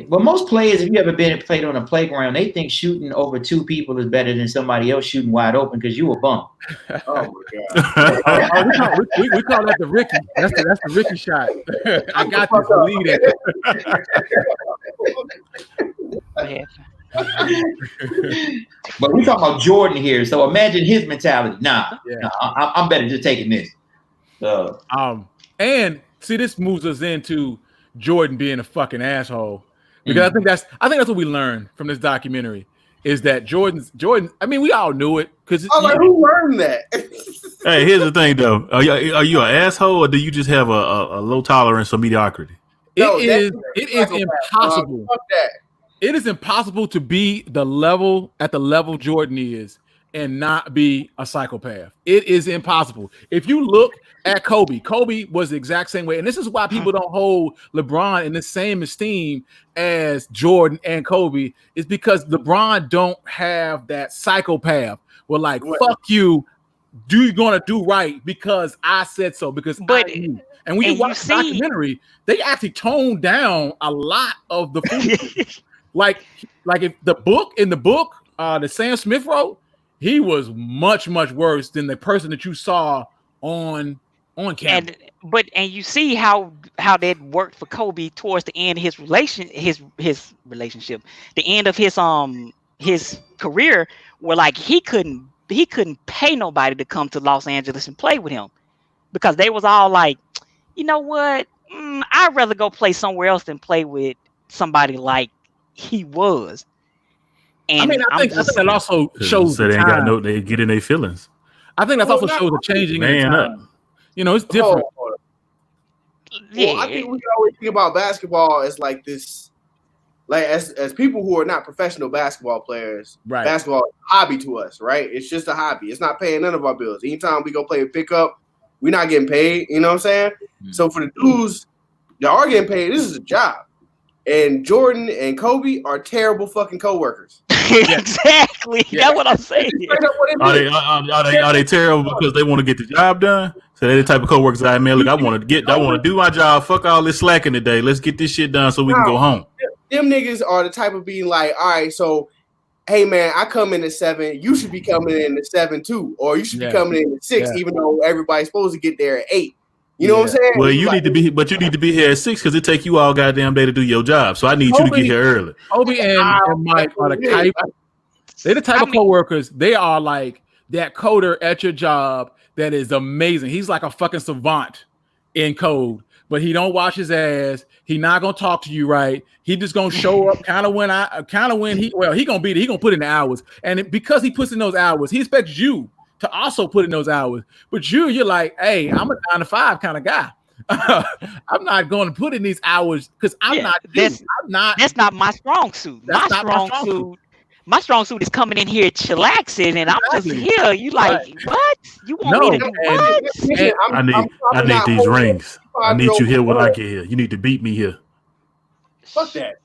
Well, most players, if you ever played on a playground, they think shooting over two people is better than somebody else shooting wide open because you a bum. Oh my God. we call that the Ricky. That's the Ricky shot. I got this lead at it. But we're talking about Jordan here, so imagine his mentality. I'm better just taking this. And see, this moves us into Jordan being a fucking asshole, because I think that's what we learned from this documentary is that Jordan. I mean, we all knew it because who learned that? Hey, here's the thing though: are you an asshole, or do you just have a low tolerance of mediocrity? It is impossible. It is impossible to be at the level Jordan is and not be a psychopath. It is impossible. If you look at Kobe was the exact same way. And this is why people don't hold LeBron in the same esteem as Jordan and Kobe, is because LeBron don't have that psychopath. Well, like, fuck you. You're going to do right because I said so, because I knew. And when you watch the documentary, they actually toned down a lot of the foolishness. like if the book, the Sam Smith wrote, he was much, much worse than the person that you saw on camera. And you see how that worked for Kobe towards the end of his relationship, the end of his career, where like he couldn't pay nobody to come to Los Angeles and play with him, because they was all like, you know what, I'd rather go play somewhere else than play with somebody like he was. And I mean, I think that also shows they ain't got they get in their feelings. I think that also shows a changing in time. It's different. Well, I think we always think about basketball as like this, like as people who are not professional basketball players. Right. Basketball is a hobby to us, right? It's just a hobby. It's not paying none of our bills. Anytime we go play a pickup, we're not getting paid. You know what I'm saying? Mm-hmm. So for the dudes that are getting paid, this is a job. And Jordan and Kobe are terrible fucking coworkers. Exactly. Yeah. That's what I'm saying. Are they terrible because they want to get the job done? So they're the type of coworkers I look, I want to do my job. Fuck all this slacking today. Let's get this shit done so we can go home. Them niggas are the type of being like, all right, so hey man, I come in at 7. You should be coming in at 7 too, or you should be coming in at 6, even though everybody's supposed to get there at 8. You know what I'm saying? Well, you need to be here at 6 because it take you all goddamn day to do your job. So I need you to get here early. Kobe and Mike are the type. They're the type of coworkers. They are like that coder at your job that is amazing. He's like a fucking savant in code, but he don't wash his ass. He not gonna talk to you right. He just gonna show up when he gonna be there. He gonna put in the hours, and because he puts in those hours, he expects you to also put in those hours. But you're like, hey, I'm a 9 to 5 kind of guy. I'm not going to put in these hours because I'm not. That's not my strong suit. My strong suit is coming in here chillaxing, and I'm just here. You like what? You want me to do what? I need these rings. I need you here when I get here. You need to beat me here. Fuck that.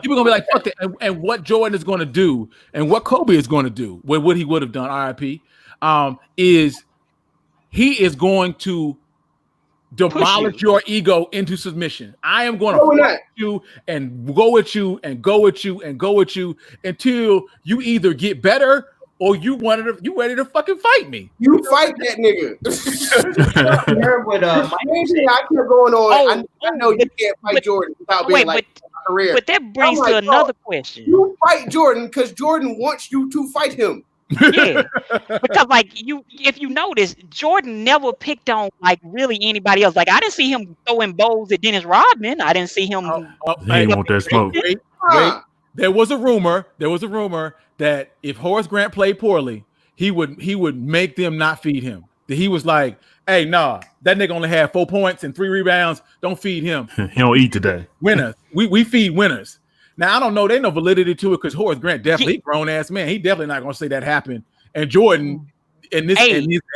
People gonna be like, fuck that. And what Jordan is going to do, and what Kobe is going to do, what he would have done, RIP, is he is going to demolish your ego into submission. I am going to fight you and go at you and go at you and go at you until you either get better or you ready to fucking fight me. You fight that nigga. I keep going on. I know you can't fight Jordan without being like a career. But that brings to another question. You fight Jordan because Jordan wants you to fight him. Yeah, because like if you notice, Jordan never picked on like really anybody else. Like I didn't see him throwing bows at Dennis Rodman. I didn't see him. He ain't want that smoke. Wait, there was a rumor that if Horace Grant played poorly, he would make them not feed him. That he was like, hey, nah, that nigga only had 4 points and 3 rebounds. Don't feed him. He don't eat today. Winners. We feed winners. Now I don't know. They no validity to it because Horace Grant definitely grown ass man. He definitely not gonna say that happened. And Jordan in this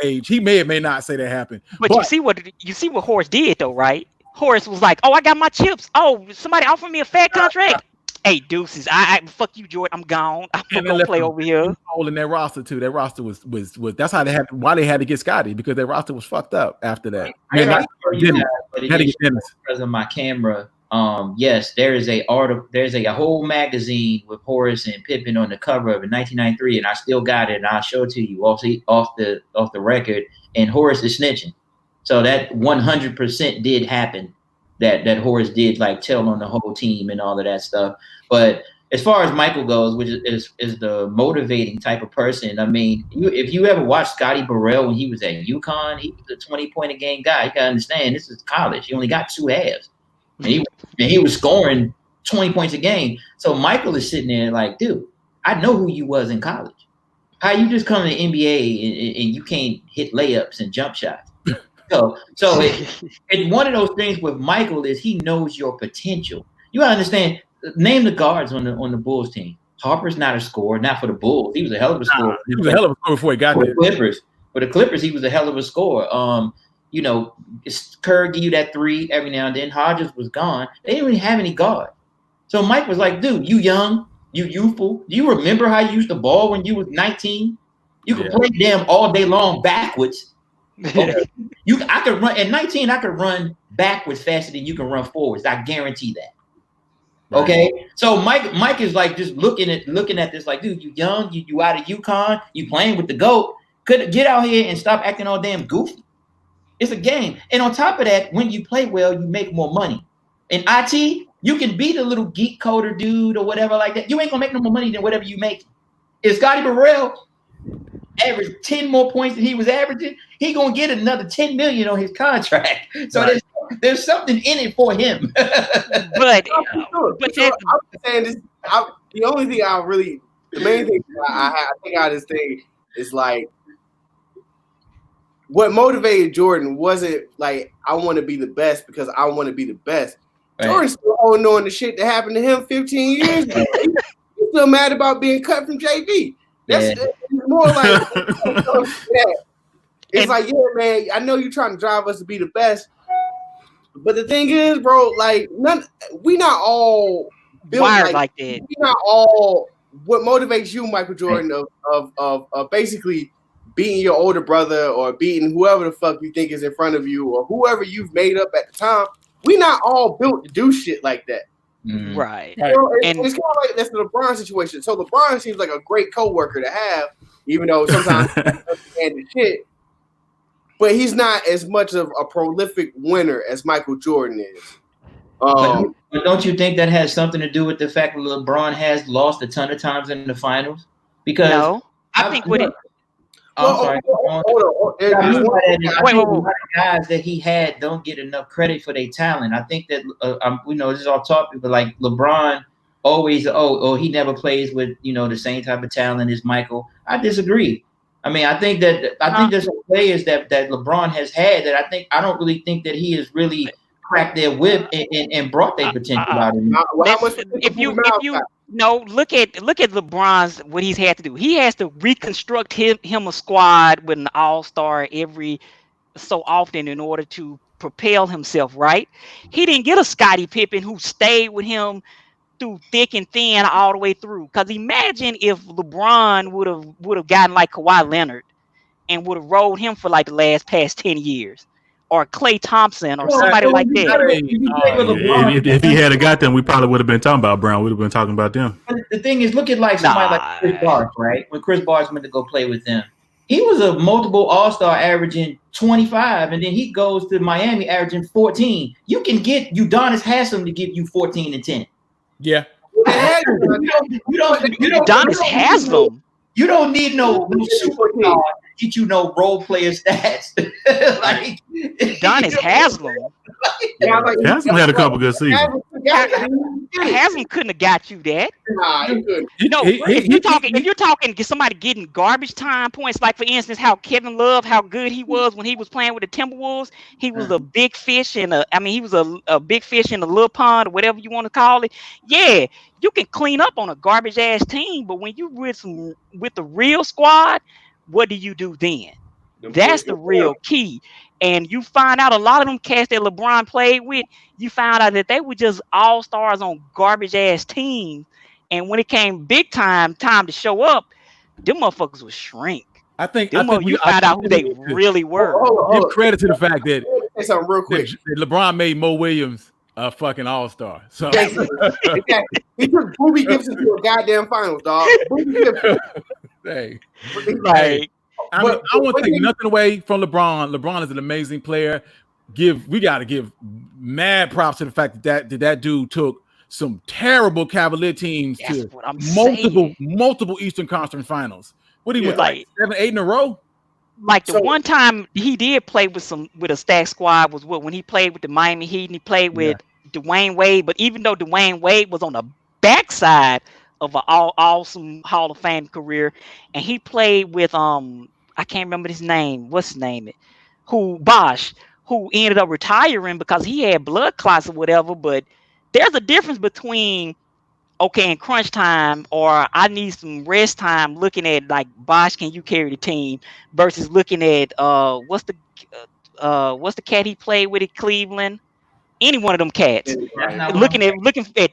age, he may or may not say that happened. But you see what Horace did though, right? Horace was like, "Oh, I got my chips. Oh, somebody offered me a fat contract. Hey, deuces. I fuck you, Jordan. I'm gone. I'm gonna play over here." Hole in their roster too. Their roster was that's how they had why they had to get Scotty because their roster was fucked up after that. Because of my camera. Yes, there's a whole magazine with Horace and Pippen on the cover of it, 1993, and I still got it, and I'll show it to you off the record. And Horace is snitching, so that 100% did happen. That Horace did like tell on the whole team and all of that stuff. But as far as Michael goes, which is the motivating type of person, I mean, if you ever watched Scotty Burrell when he was at UConn, he was a 20-point-a-game guy. You gotta understand, this is college. He only got 2 halves. And he was scoring 20 points a game. So Michael is sitting there like, dude, I know who you was in college. How you just come to the NBA and you can't hit layups and jump shots? So it's one of those things with Michael is he knows your potential. You gotta understand. Name the guards on the Bulls team. Harper's not a scorer, not for the Bulls. He was a hell of a scorer. He was a hell of a scorer before he got there. Clippers. For the Clippers, he was a hell of a scorer. Kerr give you that 3 every now and then. Hodges was gone. They didn't really have any guard. So Mike was like, dude, you young, you youthful. Do you remember how you used to ball when you was 19? You could play damn all day long backwards. Okay. I could run at 19. I could run backwards faster than you can run forwards. I guarantee that. Okay, so Mike is like just looking at this like, dude, you young, you out of UConn, you playing with the GOAT. Could get out here and stop acting all damn goofy. It's a game, and on top of that, when you play well, you make more money. In IT, you can be the little geek coder dude or whatever like that. You ain't gonna make no more money than whatever you make. If Scotty Burrell averaged 10 more points than he was averaging, he gonna get another 10 million on his contract. So there's something in it for him. but I'm saying this. The main thing I think out of this thing is like what motivated Jordan wasn't like I want to be the best because I want to be the best. Right. Jordan's still holding on to shit that happened to him 15 years ago. He's still mad about being cut from JV. That's more like it's like, yeah, man, I know you're trying to drive us to be the best. But the thing is, bro, like we not all built like that. We not all what motivates you, Michael Jordan, of basically beating your older brother or beating whoever the fuck you think is in front of you or whoever you've made up at the time. We not all built to do shit like that. Mm-hmm. Right. You know, it's kind of like that's the LeBron situation. So LeBron seems like a great coworker to have, even though sometimes he doesn't understand the shit. But he's not as much of a prolific winner as Michael Jordan is. But don't you think that has something to do with the fact that LeBron has lost a ton of times in the finals? Because I think with it. Sorry. Hold on. Guys that he had don't get enough credit for their talent. I think that this is off topic, but like LeBron always, he never plays with the same type of talent as Michael. I disagree. I mean, I think there's some players that LeBron has had that I don't really think that he has really cracked their whip and brought their potential out of him. If you look at LeBron's what he's had to do. He has to reconstruct him a squad with an all-star every so often in order to propel himself, right? He didn't get a Scottie Pippen who stayed with him through thick and thin all the way through. Because imagine if LeBron would have gotten like Kawhi Leonard and would have rolled him for like the past 10 years. Or Klay Thompson or somebody like that. If he had got them, we probably would have been talking about Brown. We'd have been talking about them. The thing is, look at like somebody like Chris Bosh, right? When Chris Bosh went to go play with them, he was a multiple All-Star averaging 25, and then he goes to Miami averaging 14. You can get Udonis Haslem to give you 14 and 10. Yeah. Udonis Haslem. You don't need no superstar to get you no role player stats. Like Udonis Haslem. Haslem had a couple good seasons. Haslam couldn't have got you that. Nah, he couldn't. If you're talking somebody getting garbage time points, like for instance, how Kevin Love, how good he was when he was playing with the Timberwolves, he was a big fish he was a big fish in a little pond, or whatever you want to call it. Yeah, you can clean up on a garbage ass team, but when you with the real squad, what do you do then? That's the real key. And you find out a lot of them cats that LeBron played with, you found out that they were just all-stars on garbage ass teams. And when it came big time to show up, them motherfuckers would shrink. I think you found out who they really were. Give credit to the fact that say something real quick. That LeBron made Mo Williams a fucking all-star. So he took Boobie Gibson to a goddamn finals, dog. Hey. Like, I mean, I won't take nothing away from LeBron. LeBron is an amazing player. We got to give mad props to the fact that dude took some terrible Cavalier teams to multiple Eastern Conference Finals. What he was like 7, 8 in a row. Like the one time he did play with a stacked squad was when he played with the Miami Heat and he played with Dwayne Wade. But even though Dwayne Wade was on the backside of an awesome Hall of Fame career, and he played with I can't remember his name. What's his name? Bosch, who ended up retiring because he had blood clots or whatever. But there's a difference between in crunch time or I need some rest time, looking at like Bosch, can you carry the team, versus looking at what's the cat he played with at Cleveland? Any one of them cats. Looking at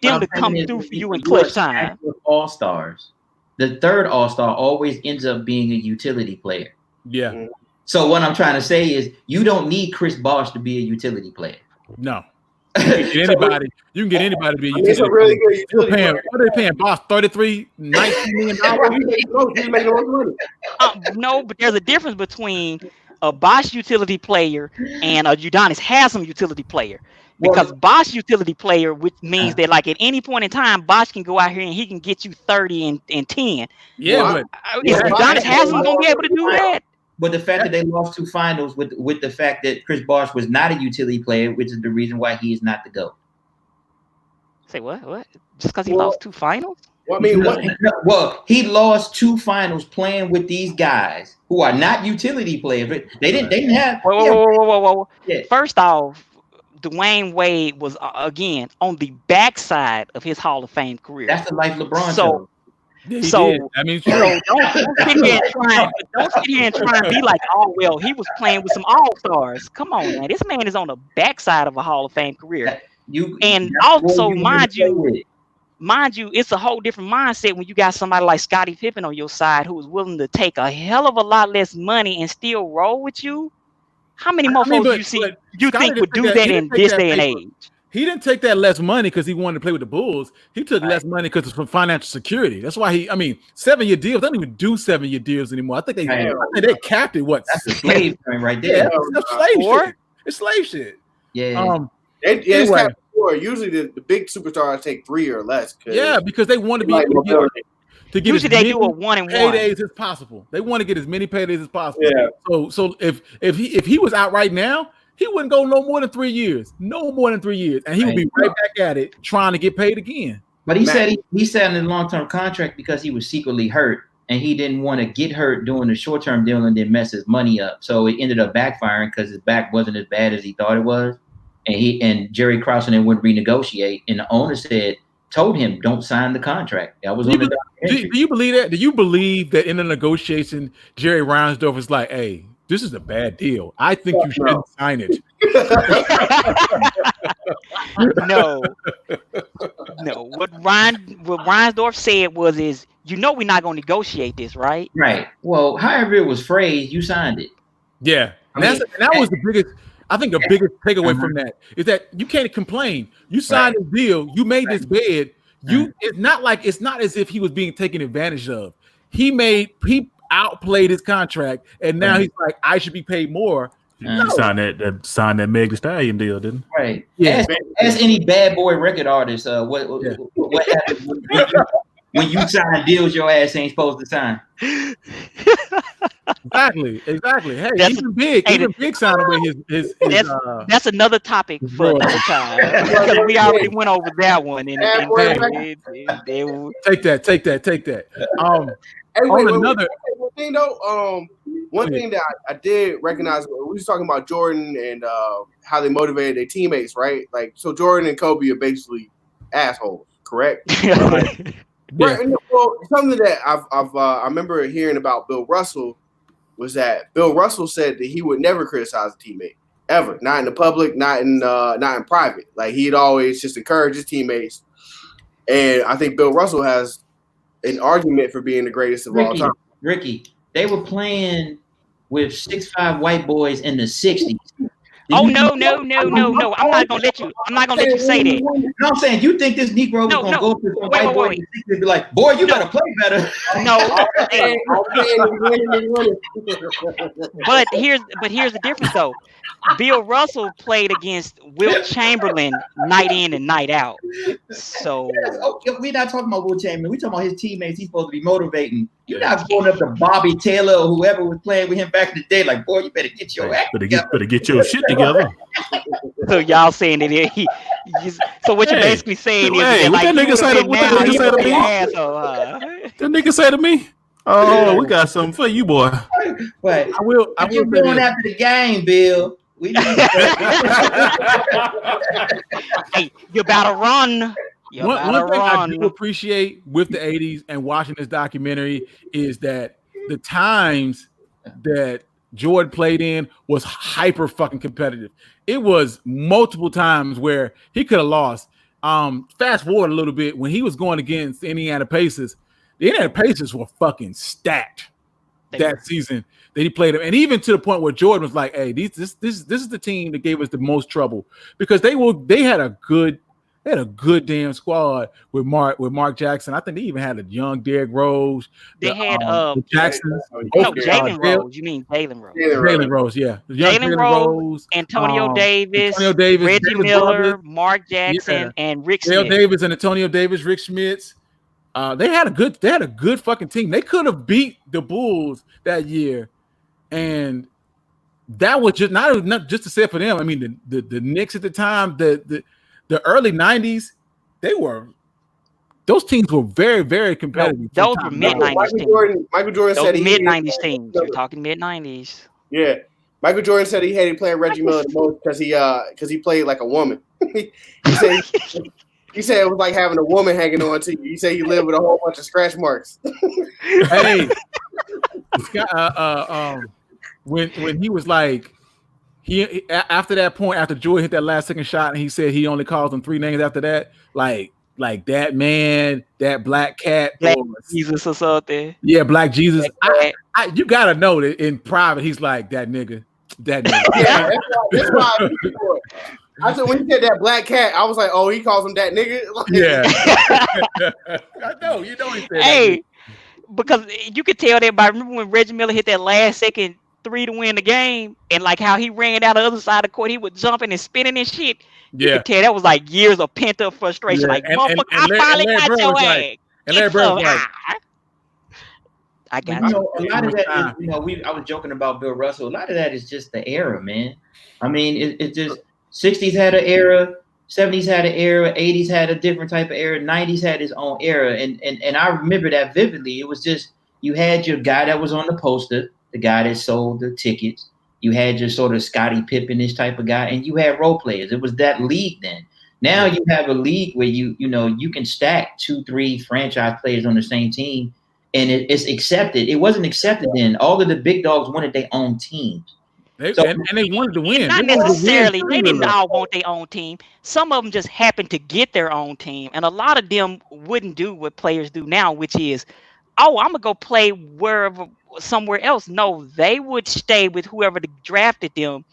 them to come through for you in clutch time. All-stars. The third all-star always ends up being a utility player. Yeah. So what I'm trying to say is you don't need Chris Bosh to be a utility player. No. You can get anybody to be a utility player. Really good utility player. What are they paying Bosh? $19 million? No, but there's a difference between a Bosch utility player and a Udonis Haslam utility player. Because Bosch utility player, which means that like at any point in time, Bosch can go out here and he can get you 30 and 10. Yeah, is Udonis Haslam gonna be able to do that? But the fact that they lost 2 finals with the fact that Chris Bosh was not a utility player, which is the reason why he is not the GOAT. Say what? Just because he lost 2 finals? Well, he lost 2 finals playing with these guys who are not utility players. They didn't have. Whoa. Yeah. First off, Dwayne Wade was again on the backside of his Hall of Fame career. That's the life LeBron. So don't sit here and try and be like, oh well, he was playing with some all-stars. Come on, man. This man is on the backside of a Hall of Fame career. Mind you, it's a whole different mindset when you got somebody like Scottie Pippen on your side who is willing to take a hell of a lot less money and still roll with you. How many more folks you think would do that in this day and age? He didn't take that less money because he wanted to play with the Bulls. He took less money because it's from financial security. That's why 7-year deals. They don't even do 7-year deals anymore. I think they capped it. That's a slave thing right there. Yeah, it's slave shit. Yeah. It's capped before. Usually the big superstars take 3 or less. Because they want to be able to get usually they do a 1-and-1 paydays as possible. They want to get as many paydays as possible. Yeah. So if he was out right now, he wouldn't go no more than 3 years. No more than 3 years. And he would be right back at it trying to get paid again. But he said he signed a long-term contract because he was secretly hurt and he didn't want to get hurt doing the short-term deal and then mess his money up. So it ended up backfiring because his back wasn't as bad as he thought it was. And Jerry Krause and then wouldn't renegotiate. And the owner told him, don't sign the contract. That was on the documentary. Do you believe that? Do you believe that in a negotiation, Jerry Reinsdorf was like, hey, this is a bad deal. I think you shouldn't sign it. No. What Reinsdorf said was we're not going to negotiate this, right? Right. Well, however it was phrased, you signed it. Yeah. That was the biggest, I think the biggest takeaway from that is that you can't complain. You signed a deal. You made this bed. It's not as if he was being taken advantage of. He outplayed his contract, and now he's like, I should be paid more. No. He signed that Meg Thee Stallion deal, didn't he? Right. Yeah. As any bad boy record artist, what happens when you sign deals your ass ain't supposed to sign? Exactly. Hey, even Big signed away his that's another topic for another time because we already went over that one. And take that. Hey, wait, one thing though. One thing that I did recognize, we was talking about Jordan and how they motivated their teammates, right? Like, so Jordan and Kobe are basically assholes, correct? Right. Well, something that I remember hearing about Bill Russell was that Bill Russell said that he would never criticize a teammate ever, not in the public, not in private. Like, he'd always just encourage his teammates. And I think Bill Russell has an argument for being the greatest of all time. Ricky, they were playing with 6'5" white boys in the 60s. Oh no! I'm not gonna let you say that. No, I'm saying you think this Negro was gonna go to some white boy and be like, "Boy, you gotta play better." No. But here's the difference though. Bill Russell played against Wilt Chamberlain night in and night out. So we're not talking about Wilt Chamberlain. We're talking about his teammates. He's supposed to be motivating. You're not going up to Bobby Taylor or whoever was playing with him back in the day. Like, boy, you better get your act together. Better get your shit together. So y'all saying that so what you're basically saying is that, what like, that nigga say to me? That nigga say to me? Oh, we got something for you, boy. But I will going after the game, Bill. Hey, you better run. One thing I do appreciate with the 80s and watching this documentary is that the times that Jordan played in was hyper fucking competitive. It was multiple times where he could have lost. Fast forward a little bit, when he was going against the Indiana Pacers, the Indiana Pacers were fucking stacked that season that he played them, and even to the point where Jordan was like, "Hey, this is the team that gave us the most trouble," because they had a good damn squad with Mark Jackson. I think they even had a young Derrick Rose. They had Jackson. Jalen Rose. You mean Jalen Rose? Jalen Rose, yeah. Jalen Rose, Antonio Davis, Reggie Miller, Mark Jackson, and Rick Smith. Davis and Antonio Davis, Rick Schmitz. They had a good fucking team. They could have beat the Bulls that year, and that was just not just to say for them. I mean, the Knicks at the time, the early 90s, those teams were very, very competitive. Those were mid-90s teams. Michael Jordan said mid-90s teams. You're talking mid-90s. Yeah. Michael Jordan said he hated playing Reggie Miller the most because he played like a woman. He said it was like having a woman hanging on to you. He said he lived with a whole bunch of scratch marks. Hey, when he was like, after that point, after Jordan hit that last second shot, and he said he only calls them 3 names after that, like that man, that black cat, Black Jesus or something. Yeah, Black Jesus. You gotta know that in private, he's like that nigga. Yeah, that's why I said when he said that black cat, I was like, oh, he calls him that nigga. Yeah, I know. You know he said. Hey, because you could tell that by remember when Reggie Miller hit that last second 3 to win the game, and like how he ran down the other side of the court, he was jumping and spinning and shit. You could tell that was like years of pent up frustration. Like, motherfucker, I finally got your ass. And Larry Bird was like, I got you. A lot of that is, I was joking about Bill Russell. A lot of that is just the era, man. I mean, it's just 60s had an era, 70s had an era, 80s had a different type of era, 90s had its own era. And I remember that vividly. It was just, you had your guy that was on the poster, the guy that sold the tickets. You had your sort of Scottie Pippen-ish type of guy, and you had role players. It was that league then. Now you have a league where you can stack 2-3 franchise players on the same team, and it's accepted. It wasn't accepted then. All of the big dogs wanted their own teams. And they wanted to win. Not necessarily. They didn't all want their own team. Some of them just happened to get their own team. And a lot of them wouldn't do what players do now, which is, I'm going to go play somewhere else. No, they would stay with whoever drafted them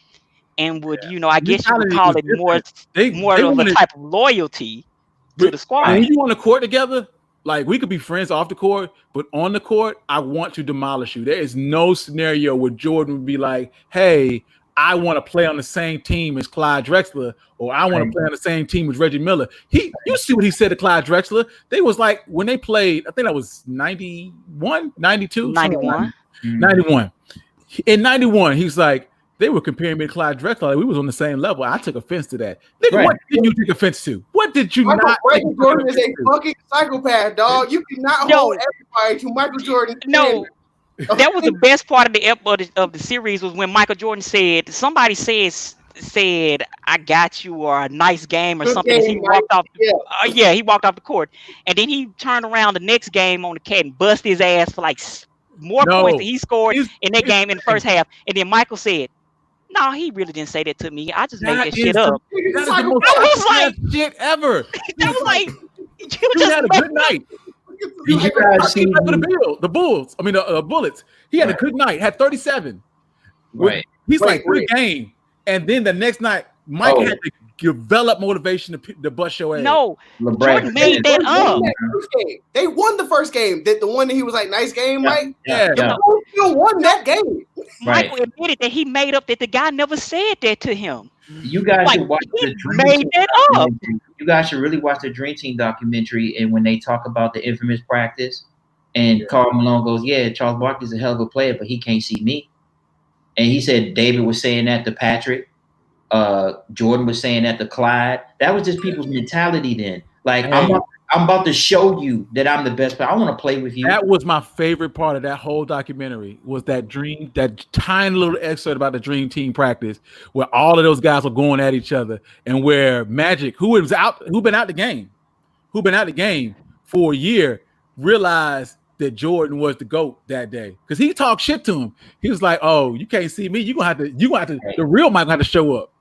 and would, I guess you would call it more of a type of loyalty to the squad. When you on the court together, like, we could be friends off the court, but on the court, I want to demolish you. There is no scenario where Jordan would be like, hey, I want to play on the same team as Clyde Drexler, or I want to play on the same team as Reggie Miller. You see what he said to Clyde Drexler? They was like, when they played, I think that was 91, 92? 91. 91. In 91, he's like, they were comparing me to Clyde Drexler. Like we was on the same level. I took offense to that. Nigga, what did you take offense to? What did you not? Michael Jordan is a fucking psychopath, dog. You cannot hold everybody to Michael Jordan. No, that was the best part of the series was when Michael Jordan said, somebody said, "I got you," or "a nice game" or something. He walked off. He walked off the court, and then he turned around the next game on the cat and busted his ass for like more points than he scored in that game in the first half. And then Michael said, "No, he really didn't say that to me. I just made that shit up." That is the most like shit ever. That was like, you had a good night. Did you guys see the Bulls? I mean, the Bullets. He had a good night. Had 37. Right. He's like good game, and then the next night, Mike had to develop motivation to bust your ass. No, Jordan made that up. They won the first game. The one that he was like, "Nice game, Mike." Yeah. The Bulls still won that game. Michael admitted that he made up that the guy never said that to him. You guys should watch the Dream made Team that up. You guys should really watch the Dream Team documentary. And when they talk about the infamous practice, and Karl Malone goes, "Yeah, Charles Barkley's a hell of a player, but he can't see me." And he said David was saying that to Patrick. Jordan was saying that to Clyde. That was just people's mentality then. Like, I'm about to show you that I'm the best player. I want to play with you. That was my favorite part of that whole documentary was that tiny little excerpt about the Dream Team practice where all of those guys were going at each other and where Magic, who'd been out the game for a year, realized that Jordan was the GOAT that day. Because he talked shit to him. He was like, "Oh, you can't see me. You gonna have to the real Mike gonna have to show up."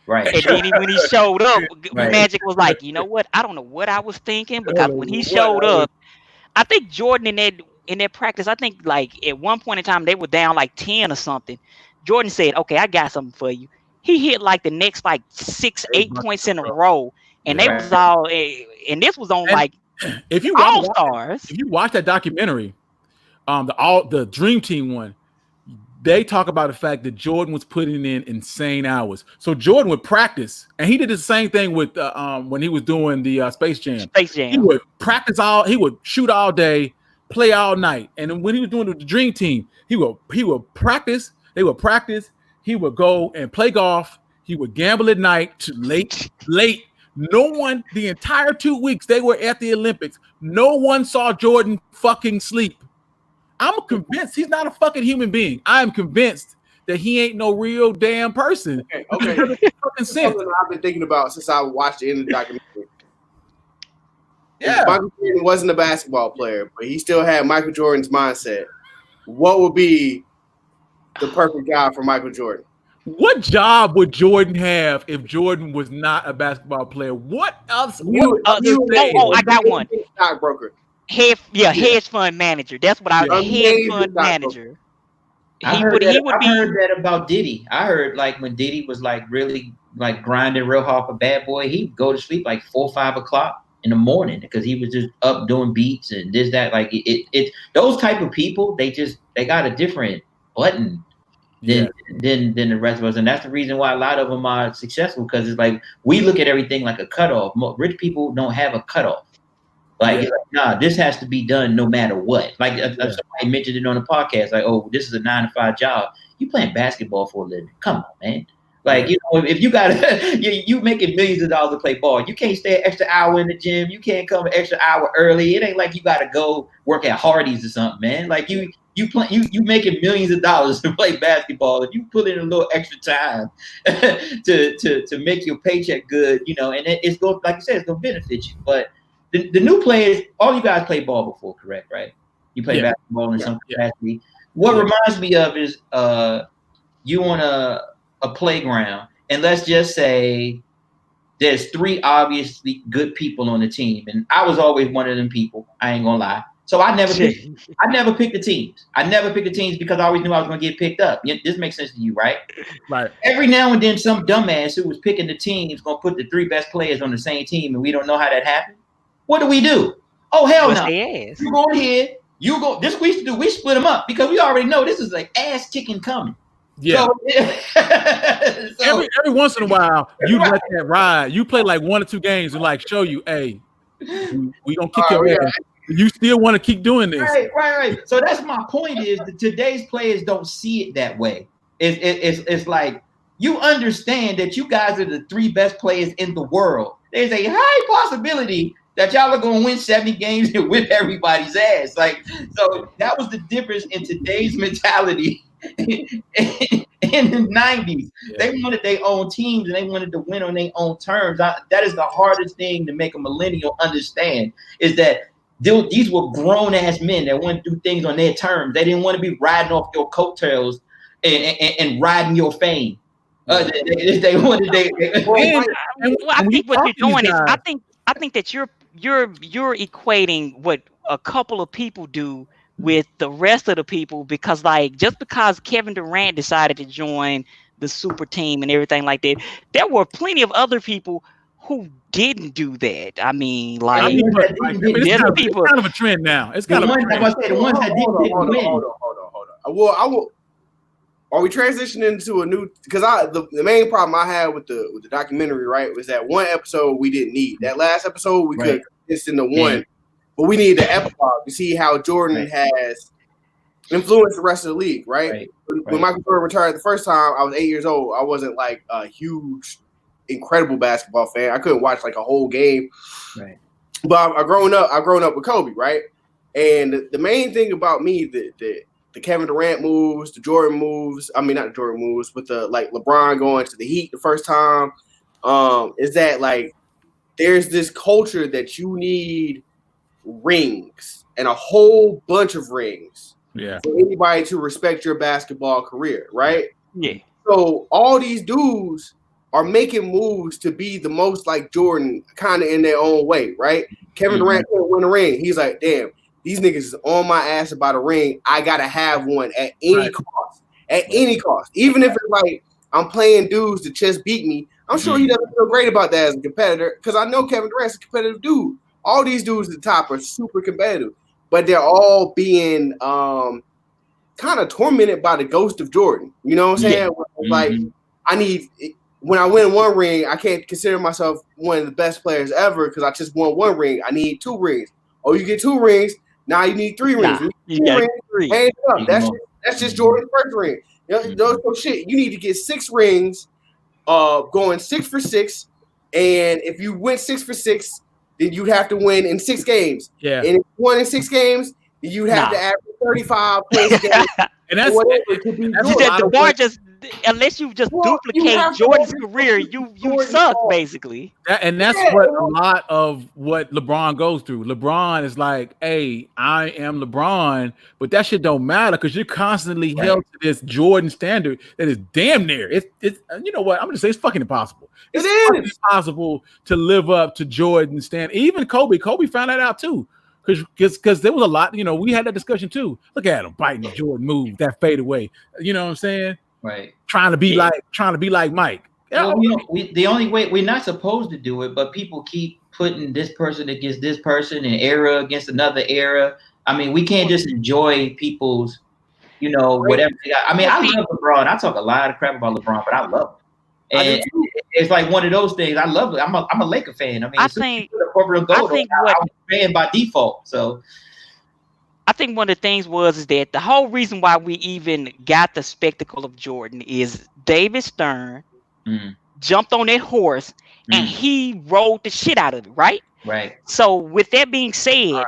Right. And then when he showed up, Magic was like, "You know what? I don't know what I was thinking because when he showed up, I think Jordan in that practice, I think like at one point in time they were down like 10 or something. Jordan said, "Okay, I got something for you." He hit like the next like 6-8 points in a row, and they was all and this was on like if you All Stars. If you watch that documentary, the Dream Team one. They talk about the fact that Jordan was putting in insane hours. So Jordan would practice, and he did the same thing with when he was doing the Space Jam. He would practice he would shoot all day, play all night, and then when he was doing the Dream Team, he would practice. They would practice. He would go and play golf. He would gamble at night to late. No one the entire 2 weeks they were at the Olympics. No one saw Jordan fucking sleep. I'm convinced he's not a fucking human being. I am convinced that he ain't no real damn person. Okay. Fucking sense. Something I've been thinking about since I watched the end of the documentary. Yeah. Michael Jordan wasn't a basketball player, but he still had Michael Jordan's mindset. What would be the perfect guy for Michael Jordan? What job would Jordan have if Jordan was not a basketball player? What else? I got one. Stockbroker. Hedge fund manager. That's what hedge fund manager. I heard that about Diddy. I heard like when Diddy was like really like grinding real hard for Bad Boy, he'd go to sleep like 4 or 5 o'clock in the morning because he was just up doing beats and this, that. Like it those type of people, they got a different button than the rest of us. And that's the reason why a lot of them are successful, because it's like we look at everything like a cutoff. Rich people don't have a cutoff. Like, nah, this has to be done no matter what. Like somebody mentioned it on the podcast, like, "Oh, this is a 9-to-5 job. You playing basketball for a living? Come on, man. Like, you know, if you got you making millions of dollars to play ball, you can't stay an extra hour in the gym. You can't come an extra hour early. It ain't like you got to go work at Hardee's or something, man. Like you making millions of dollars to play basketball. If you put in a little extra time to make your paycheck good, you know, and it's going, like you said, it's gonna benefit you, but." The new players, all you guys play ball before, correct? Right? You play basketball in some capacity. What reminds me of is you on a playground, and let's just say there's 3 obviously good people on the team, and I was always one of them people. I ain't gonna lie. So I never picked the teams. I never picked the teams because I always knew I was gonna get picked up. This makes sense to you, right? Right. Every now and then, some dumbass who was picking the team is gonna put the 3 best players on the same team, and we don't know how that happened. What do? Oh, hell no. You go ahead. You go. This we used to do. We split them up because we already know this is like ass kicking coming. Yeah. So every once in a while, you let that ride. You play like 1 or 2 games and like show you, hey, we gonna kick your ass. You still want to keep doing this. Right. So that's my point is that today's players don't see it that way. It's like you understand that you guys are the 3 best players in the world. There's a high possibility that y'all are going to win 70 games and whip everybody's ass. Like, so that was the difference in today's mentality in the 90s. Yeah. They wanted their own teams and they wanted to win on their own terms. That is the hardest thing to make a millennial understand is that these were grown-ass men that wanted to do things on their terms. They didn't want to be riding off your coattails and riding your fame. They wanted. I think what you're doing is, I think that you're equating what a couple of people do with the rest of the people, because like just because Kevin Durant decided to join the super team and everything like that, there were plenty of other people who didn't do that. I mean, like, there's people. It's kind of a trend now. It's kind of a trend. The ones that didn't win. Hold on. Well, I will. Are we transitioning into a new? Because the main problem I had with the documentary, right, was that one episode we didn't need. That last episode we could condense into one, but we needed the epilogue to see how Jordan has influenced the rest of the league, right? When Michael Jordan retired the first time, I was 8 years old. I wasn't like a huge, incredible basketball fan. I couldn't watch like a whole game. Right. But I've grown up with Kobe, right? And the main thing about me, the Kevin Durant moves, the Jordan moves, I mean not the Jordan moves, but the like LeBron going to the Heat the first time, is that like there's this culture that you need rings and a whole bunch of rings for anybody to respect your basketball career, right? Yeah. So all these dudes are making moves to be the most like Jordan, kind of in their own way, right? Kevin Durant couldn't win a ring. He's like, damn, these niggas is on my ass about a ring. I gotta have one at any cost. At any cost. Even if it's like I'm playing dudes to just beat me, I'm sure he doesn't feel great about that as a competitor, because I know Kevin Durant's a competitive dude. All these dudes at the top are super competitive, but they're all being kind of tormented by the ghost of Jordan. You know what I'm saying? Like, when I win one ring, I can't consider myself one of the best players ever because I just won one ring. I need 2 rings. Oh, you get 2 rings. Now you need 3 rings. You got 3. Hands up. That's just Jordan's first ring. You know, shit. You need to get 6 rings, going 6 for 6. And if you went 6 for 6, then you'd have to win in 6 games. Yeah. And if you won in 6 games, then you'd have to average 35 points a game. And that's the bar just, unless you just duplicate Jordan's career, you suck basically. And that's what a lot of what LeBron goes through. LeBron is like, hey, I am LeBron, but that shit don't matter because you're constantly held to this Jordan standard that is damn near. It's you know what? I'm gonna say it's fucking impossible. It's impossible to live up to Jordan's standard. Even Kobe found that out too. Because there was a lot, you know, we had that discussion too. Look at him biting the Jordan move, that fade away. You know what I'm saying? Right. Trying to be like Mike. Well, the only way, we're not supposed to do it, but people keep putting this person against this person and era against another era. I mean, we can't just enjoy people's, you know, whatever they got. I mean, I love LeBron. I talk a lot of crap about LeBron, but I love him. And it's like one of those things. I love it. I'm a Laker fan. I mean, I think I'm a fan by default. So I think one of the things is that the whole reason why we even got the spectacle of Jordan is David Stern jumped on that horse and he rode the shit out of it, right? Right. So with that being said,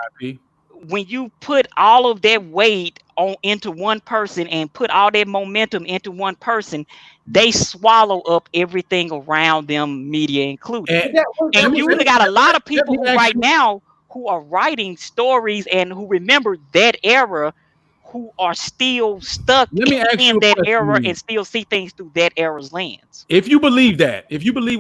when you put all of that weight into one person and put all that momentum into one person, they swallow up everything around them, media included. And you got a lot of people right now who are writing stories and who remember that era, who are still stuck in that era and still see things through that era's lens. If you believe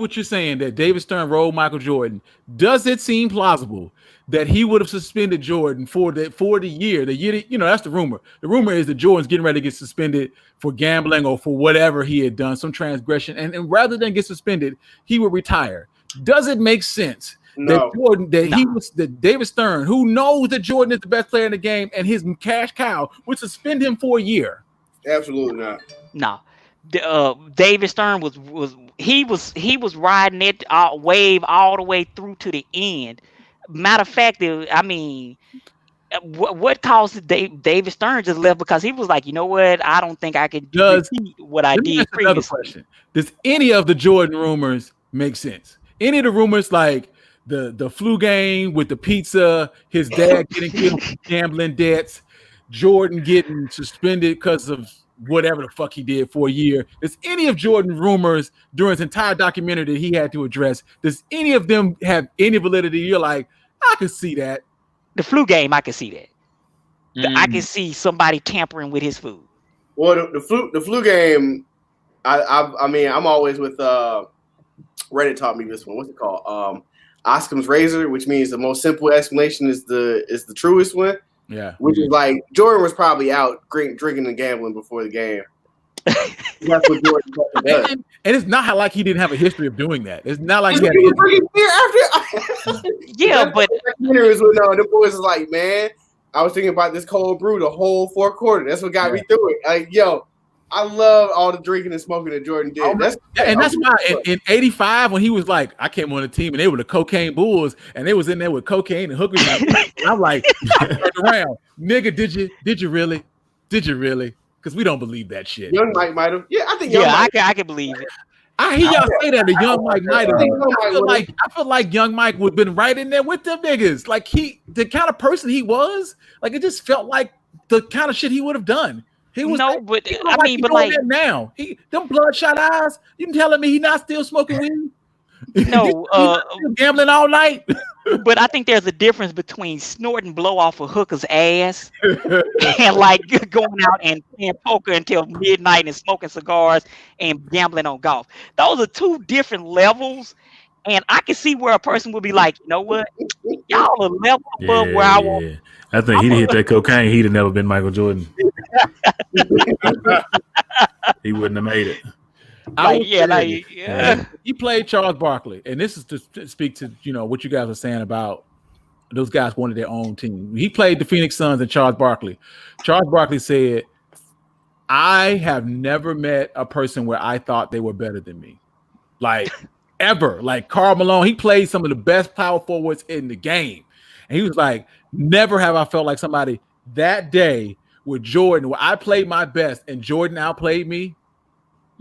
what you're saying, that David Stern rode Michael Jordan, does it seem plausible that he would have suspended Jordan for the year, you know, that's the rumor. The rumor is that Jordan's getting ready to get suspended for gambling or for whatever he had done, some transgression. And rather than get suspended, he would retire. Does it make sense that David Stern, who knows that Jordan is the best player in the game and his cash cow, would suspend him for a year? Absolutely not. No. David Stern was riding that wave all the way through to the end. matter of fact, I mean, what caused David Stern just left because he was like, you know what? I don't think I can repeat what I did previously. Another question: does any of the Jordan rumors make sense? Any of the rumors, like the flu game with the pizza, his dad getting killed, gambling debts, Jordan getting suspended because of whatever the fuck he did for a year. Does any of Jordan rumors during his entire documentary that he had to address, does any of them have any validity? You're like, I could see that. The flu game, I can see that. I can see somebody tampering with his food. Well, the flu game, I mean, I'm always with Reddit taught me this one. What's it called? Occam's razor, which means the most simple explanation is the truest one. Yeah. Which is like Jordan was probably out drinking and gambling before the game. That's what Jordan does. And it's not like he didn't have a history of doing that. It's not like he had yeah, but the boys is like, man, I was thinking about this cold brew the whole fourth quarter. That's what got me through it. Like, yo, I love all the drinking and smoking that Jordan did. That's why in '85 when he was like, I came on the team and they were the cocaine bulls and they was in there with cocaine and hookers. And I'm like, I turned around, nigga, did you really? Because we don't believe that shit. Young Mike might have. Yeah, I think. I can believe it. I hear y'all say that the Young Mike might have. I feel like Young Mike would have been right in there with them niggas. Like the kind of person he was, like it just felt like the kind of shit he would have done. He was no, like, but I mean, but like now, them bloodshot eyes. You telling me he not still smoking weed? No, gambling all night. But I think there's a difference between snorting blow off a hooker's ass and like going out and playing poker until midnight and smoking cigars and gambling on golf. Those are two different levels. And I can see where a person would be like, you know what? Y'all are level above where I want. I think he'd hit that cocaine. He'd have never been Michael Jordan. He wouldn't have made it. He played Charles Barkley, and this is to speak to what you guys are saying about those guys wanted their own team. He played the Phoenix Suns and Charles Barkley. Charles Barkley said, "I have never met a person where I thought they were better than me, like ever. Like Karl Malone, he played some of the best power forwards in the game, and he was like, never have I felt like somebody that day with Jordan where I played my best and Jordan outplayed me."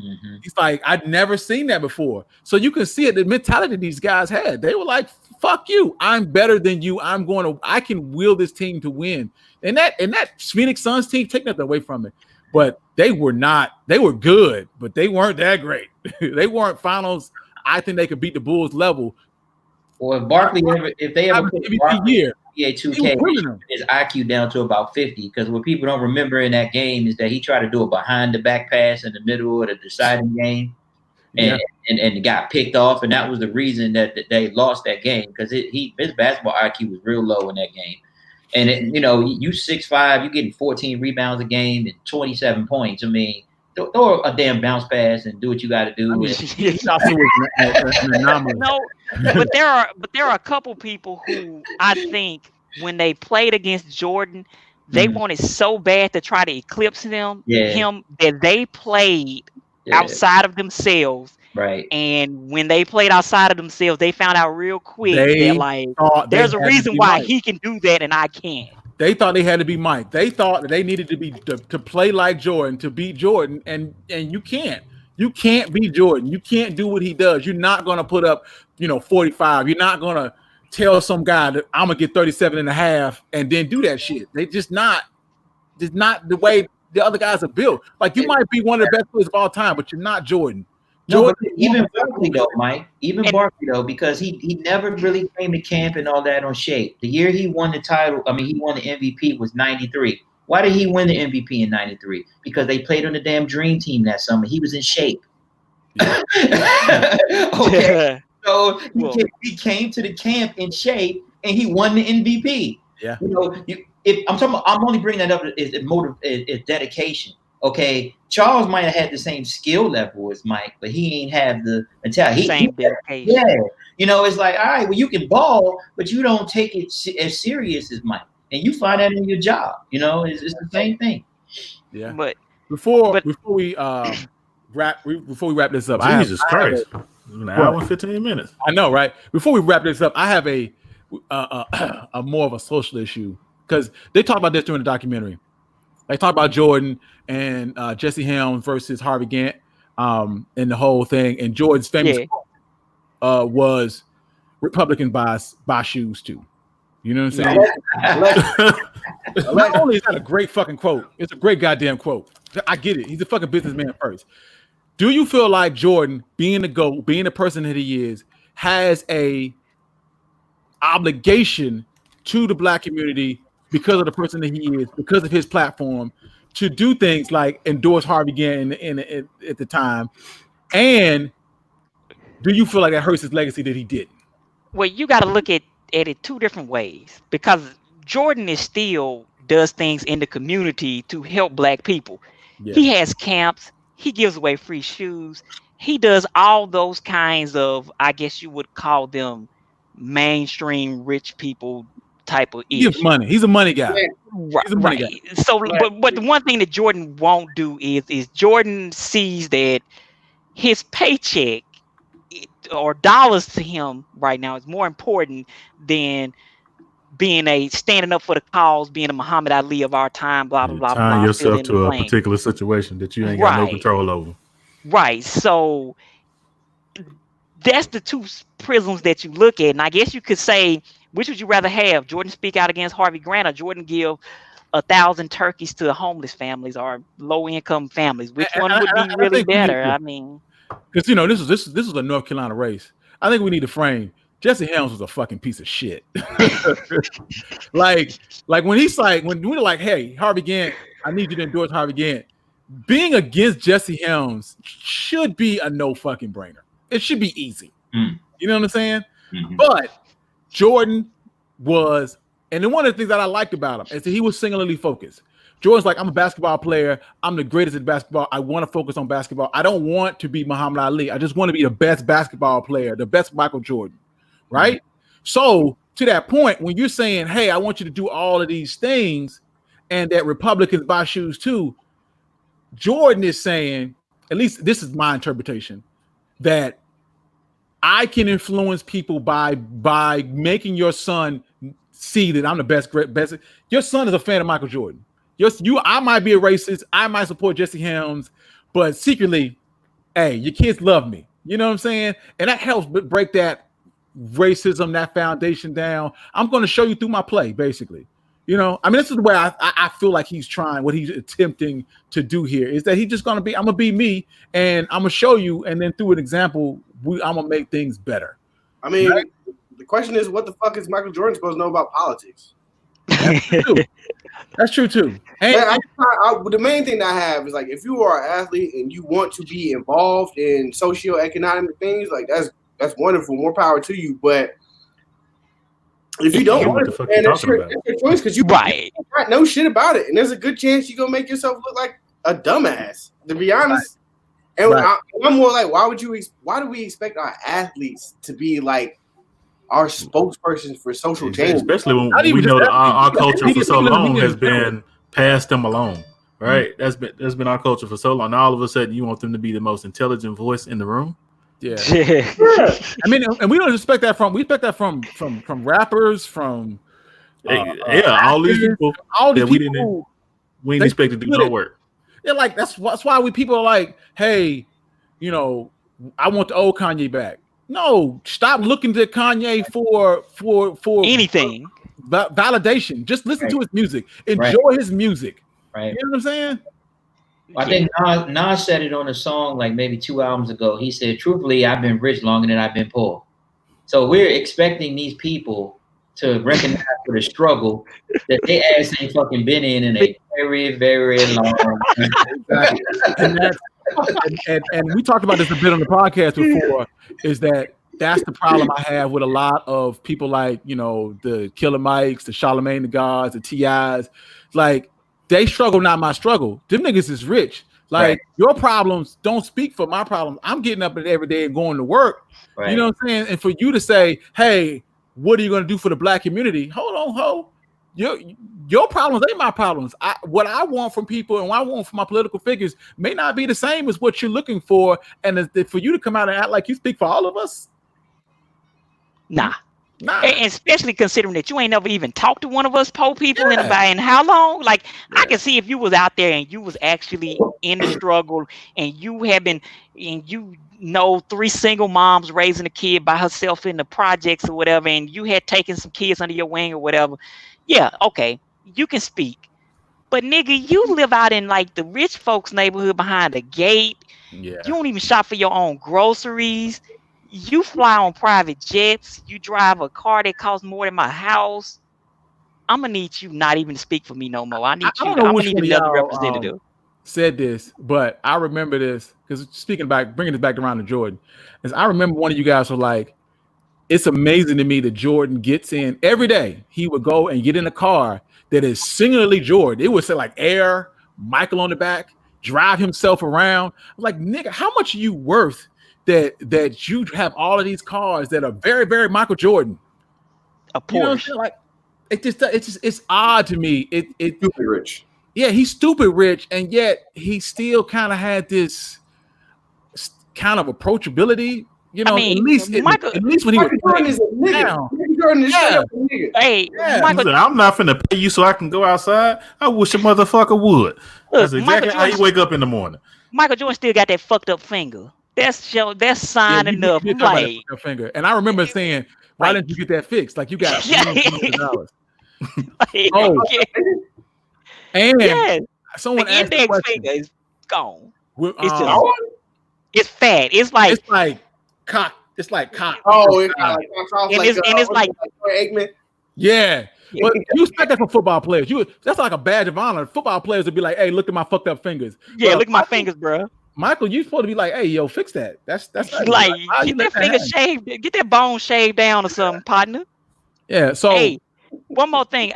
Mm-hmm. He's like, I'd never seen that before. So you can see it, the mentality these guys had. They were like, fuck you. I'm better than you. I can will this team to win. And that Phoenix Suns team, take nothing away from it. But they were good, but they weren't that great. They weren't finals. I think they could beat the Bulls level. Well, if they ever put Barkley in NBA 2K, his IQ down to about 50. Because what people don't remember in that game is that he tried to do a behind the back pass in the middle of the deciding game, and got picked off, and that was the reason that they lost that game because his basketball IQ was real low in that game. And you 6'5", you getting 14 rebounds a game and 27 points. I mean, throw a damn bounce pass and do what you got to do. No, but there are a couple people who I think when they played against Jordan, they wanted so bad to try to eclipse him that they played outside of themselves. Right. And when they played outside of themselves, they found out real quick that there's a reason why he can do that and I can't. They thought they had to be Mike. They thought that they needed to play like Jordan, to beat Jordan, and you can't. You can't beat Jordan. You can't do what he does. You're not going to put up, 45. You're not going to tell some guy that I'm going to get 37 and a half and then do that shit. They just not the way the other guys are built. Like you might be one of the best players of all time, but you're not Jordan. No, even Barkley though, Mike. Barkley though, because he never really came to camp and all that on shape. The year he won the title, he won the MVP was '93. Why did he win the MVP in '93? Because they played on the damn Dream Team that summer. He was in shape. Yeah. Okay, so he came to the camp in shape and he won the MVP. Yeah, I'm only bringing that up as dedication. Okay, Charles might have had the same skill level as Mike, but he ain't have the mentality. Same dedication. Yeah, it's like, all right, well, you can ball, but you don't take it as serious as Mike, and you find that in your job. It's the same thing. Yeah, but before we wrap this up, Jesus Christ, an hour and 15 minutes. I know, right? Before we wrap this up, I have a a more of a social issue, because they talk about this during the documentary. They talk about Jordan and Jesse Helms versus Harvey Gantt, and the whole thing. And Jordan's famous quote, was Republicans buy shoes too. You know what I'm saying? Not only is that a great fucking quote, it's a great goddamn quote. I get it. He's a fucking businessman first. Do you feel like Jordan, being the GOAT, being the person that he is, has a obligation to the black community because of the person that he is, because of his platform, to do things like endorse Harvey Gantt at the time? And do you feel like that hurts his legacy that he didn't? Well, you got to look at it two different ways, because Jordan is still does things in the community to help black people. Yeah. He has camps. He gives away free shoes. He does all those kinds of, I guess you would call them mainstream rich people type of issues. He gives money. He's a money guy. Right. He's a money guy. So, but the one thing that Jordan won't do is Jordan sees that his paycheck or dollars to him right now is more important than being standing up for the cause, being a Muhammad Ali of our time, blah blah blah. Tying yourself to a particular situation that you ain't got no control over. Right. So that's the two prisms that you look at, and I guess you could say, which would you rather have? Jordan speak out against Harvey Gantt, or Jordan give 1,000 turkeys to homeless families or low income families? Which one would be really better? I mean, because this is a North Carolina race. I think we need to frame. Jesse Helms was a fucking piece of shit. like when he's like, when we're like, hey, Harvey Gantt, I need you to endorse Harvey Gantt. Being against Jesse Helms should be a no fucking brainer. It should be easy. You know what I'm saying? Mm-hmm. But Jordan was, and then one of the things that I liked about him is that he was singularly focused. Jordan's like, I'm a basketball player. I'm the greatest at basketball. I want to focus on basketball. I don't want to be Muhammad Ali. I just want to be the best basketball player, the best Michael Jordan. Right? Mm-hmm. So to that point, when you're saying, hey, I want you to do all of these things and that Republicans buy shoes too, Jordan is saying, at least this is my interpretation, that I can influence people by making your son see that I'm the best. Your son is a fan of Michael Jordan. I might be a racist. I might support Jesse Helms, but secretly, hey, your kids love me. You know what I'm saying? And that helps break that racism, that foundation down. I'm going to show you through my play, basically. You know, I mean, this is the way I feel like he's trying, what he's attempting to do here is that he's just going to be, I'm going to be me and I'm going to show you. And then through an example, I'm going to make things better. I mean, right? The question is, what the fuck is Michael Jordan supposed to know about politics? That's true too. And the main thing that I have is like, if you are an athlete and you want to be involved in socioeconomic things, like that's wonderful. More power to you. But if you don't want to, that's your choice, because you don't know shit about it, and there's a good chance you're gonna make yourself look like a dumbass. To be honest, and I'm more like, why do we expect our athletes to be like our spokespersons for social change? Especially when we know that our culture for so long has been pass them along, right? Mm-hmm. That's been our culture for so long. Now all of a sudden you want them to be the most intelligent voice in the room. Yeah. I mean, and we don't expect that from rappers, from all these people that we didn't expect to do no work. Yeah, like that's why people are like, hey, you know, I want the old Kanye back. No, stop looking to Kanye for anything. Validation. Just listen to his music. Enjoy his music. Right. You know what I'm saying? I think Nas said it on a song like maybe 2 albums ago. He said, truthfully, I've been rich longer than I've been poor. So we're expecting these people to recognize for the struggle that they ass ain't fucking been in a very, very long time. And we talked about this a bit on the podcast before, is that's the problem I have with a lot of people like, you know, the Killer Mikes, the Charlamagne the Gods, the T.I.s. Like, they struggle, not my struggle. Them niggas is rich. Like, your problems don't speak for my problems. I'm getting up every day and going to work. Right. You know what I'm saying? And for you to say, hey, what are you going to do for the black community? Hold on, ho. Your problems ain't my problems. What I want from people and what I want from my political figures may not be the same as what you're looking for. And for you to come out and act like you speak for all of us. Nah. Nah. And especially considering that you ain't never even talked to one of us poor people in how long? Like, I can see if you was out there and you was actually in the struggle and you have been, and you know 3 single moms raising a kid by herself in the projects or whatever, and you had taken some kids under your wing or whatever. Yeah, okay, you can speak. But nigga, you live out in like the rich folks' neighborhood behind a gate. Yeah. You don't even shop for your own groceries. You fly on private jets. You drive a car that costs more than my house. I'm gonna need you not even to speak for me no more. I need I you. don't know I'm which gonna need one of another y'all representative. said this, but I remember this because bringing this back around to Jordan, is I remember one of you guys were like, it's amazing to me that Jordan gets in every day. He would go and get in a car that is singularly Jordan. It would say like Air, Michael on the back, drive himself around. I'm like, nigga, how much are you worth that you have all of these cars that are very, very Michael Jordan? A Porsche. You know what I'm saying? Like, it's odd to me. It stupid rich. Yeah, he's stupid rich, and yet he still kind of had this kind of approachability. You know, I mean, at least when he was Jordan is a nigga. Jordan is straight up a nigga. Hey, Listen, I'm not finna pay you so I can go outside. I wish a motherfucker would. That's exactly how you wake up in the morning. Michael Jordan still got that fucked up finger. That's sign enough. You like finger. And I remember saying, why didn't you get that fixed? Like you got $1,000. And someone the asked index finger is gone. It's just it's fat. It's like cock. It's like cock. Oh, it's like Eggman. Yeah. But you expect that from football players. That's like a badge of honor. Football players would be like, hey, look at my fucked up fingers. Yeah, look at my fingers, bro. Michael, you supposed to be like, hey, yo, fix that. That's like get that finger shaved, get that bone shaved down or something, partner. Yeah. So hey, one more thing.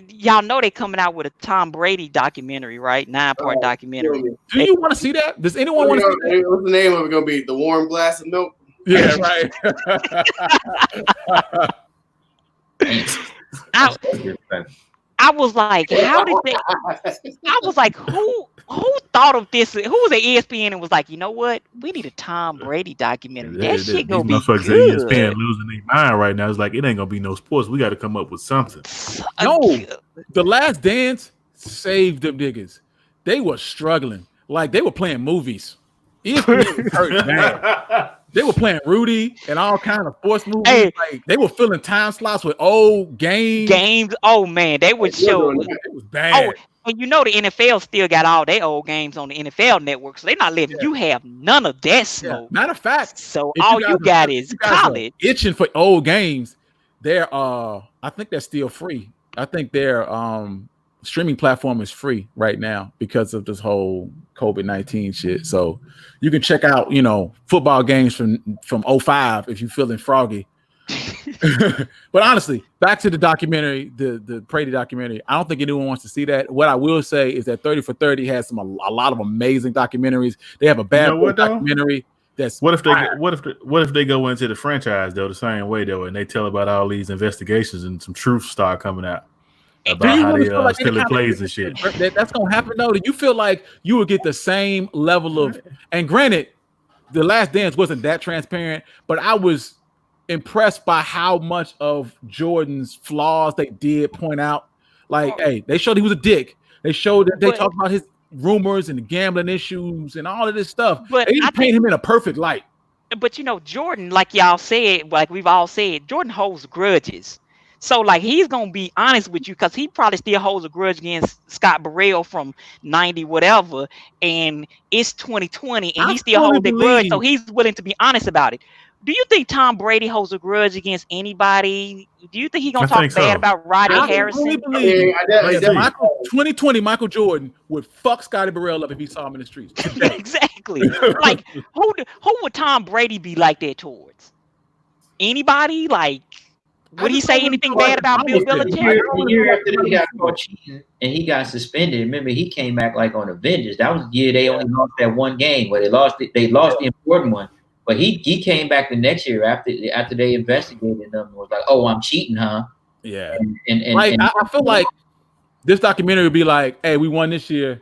Y'all know they coming out with a Tom Brady documentary, right? 9-part documentary. Do you want to see that? Does anyone want to see that? What's the name of it gonna be? The Warm Glass of Milk? Yeah, right. I was like, how did they? I was like, who thought of this? Who was at ESPN and was like, you know what? We need a Tom Brady documentary. That shit gonna be good. ESPN losing their mind right now. It's like it ain't gonna be no sports. We got to come up with something. No, The Last Dance saved them niggas. They were struggling, like they were playing movies. ESPN was hurt bad. They were playing Rudy and all kind of sports movies. Hey, like they were filling time slots with old games. Oh man, they would show. It was bad. Oh, and you know the NFL still got all their old games on the NFL network, so they're not letting you have none of that smoke. Matter of fact, so all you got is college. Itching for old games. They're I think they're still free. I think their streaming platform is free right now because of this whole COVID-19 shit. So you can check out, football games from 05 if you're feeling froggy. But honestly, back to the documentary, the Brady documentary. I don't think anyone wants to see that. What I will say is that 30 for 30 has a lot of amazing documentaries. They have a bad documentary. That's what if they go into the franchise though the same way though, and they tell about all these investigations and some truth start coming out about how they stealing plays and shit. That's gonna happen though. Do you feel like you would get the same level of? And granted, The Last Dance wasn't that transparent, but I was impressed by how much of Jordan's flaws they did point out. Like, hey, they showed he was a dick. They showed that they talked about his rumors and the gambling issues and all of this stuff. But they didn't paint him in a perfect light. But Jordan, like y'all said, like we've all said, Jordan holds grudges. So like he's gonna be honest with you because he probably still holds a grudge against Scott Burrell from 90 whatever, and it's 2020 and he still holds that grudge. So he's willing to be honest about it. Do you think Tom Brady holds a grudge against anybody? Do you think he's gonna talk bad about Roddy Harrison? Really 2020 Michael Jordan would fuck Scotty Burrell up if he saw him in the streets. Exactly. Like who would Tom Brady be like that towards? Anybody? Like would he say anything bad about Bill Belichick? The year after they got caught cheating and he got suspended, remember he came back like on a vengeance. That was the year they only lost that one game where they lost the important one. But he came back the next year after they investigated them and was like, "Oh, I'm cheating, huh?" Yeah. I feel like this documentary would be like, "Hey, we won this year.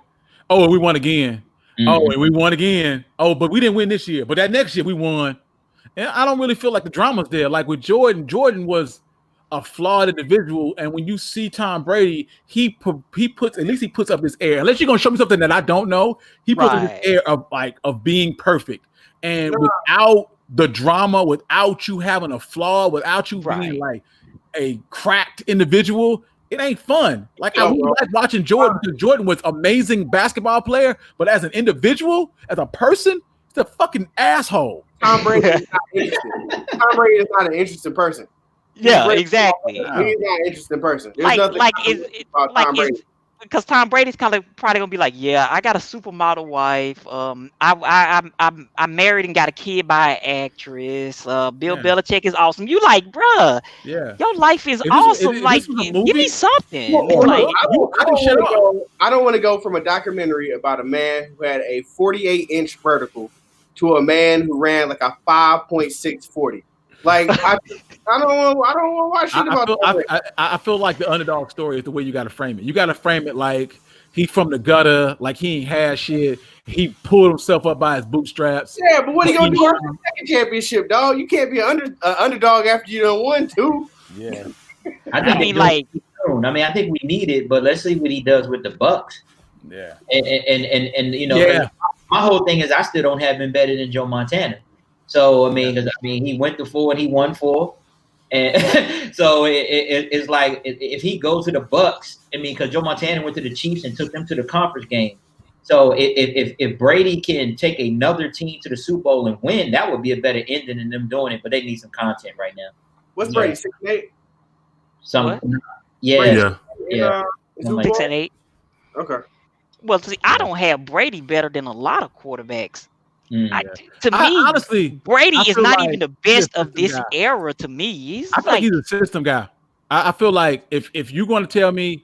Oh, and we won again. Mm-hmm. Oh, and we won again. Oh, but we didn't win this year. But that next year we won." And I don't really feel like the drama's there. Like with Jordan was a flawed individual, and when you see Tom Brady, he puts up this air. Unless you're gonna show me something that I don't know, he puts up this air of being perfect, and without the drama, without you having a flaw, without you being like a cracked individual, it ain't fun. Like I really like watching Jordan because Jordan was amazing basketball player, but as an individual, as a person, he's a fucking asshole. Tom Brady is not interesting. Tom Brady is not an interesting person. Yeah, exactly. He's not an interesting person. Because Tom Brady's kind of probably gonna be like, yeah, I got a supermodel wife. I'm married and got a kid by an actress. Bill Belichick is awesome. You like, bruh, your life is awesome. Give me something. I don't want to go from a documentary about a man who had a 48-inch vertical to a man who ran like a 5.640. Like I don't want to watch shit about that. I feel like the underdog story is the way you got to frame it. You got to frame it like he's from the gutter, like he ain't had shit. He pulled himself up by his bootstraps. Yeah, but what are you gonna do after the second championship, dog? You can't be an underdog after you done won two. Yeah, I think we need it, but let's see what he does with the Bucks. Yeah, and you know, my whole thing is I still don't have him better than Joe Montana. So he went to 4 and he won 4, and so it's like if he goes to the Bucks, because Joe Montana went to the Chiefs and took them to the conference game. So if Brady can take another team to the Super Bowl and win, that would be a better ending than them doing it. But they need some content right now. What's Brady 6'8"? Something. Yeah. 6 and 8. Okay. Well, see, I don't have Brady better than a lot of quarterbacks. To me, honestly, Brady is not even the best of this era. To me, I feel like he's a system guy. I feel like if you're going to tell me,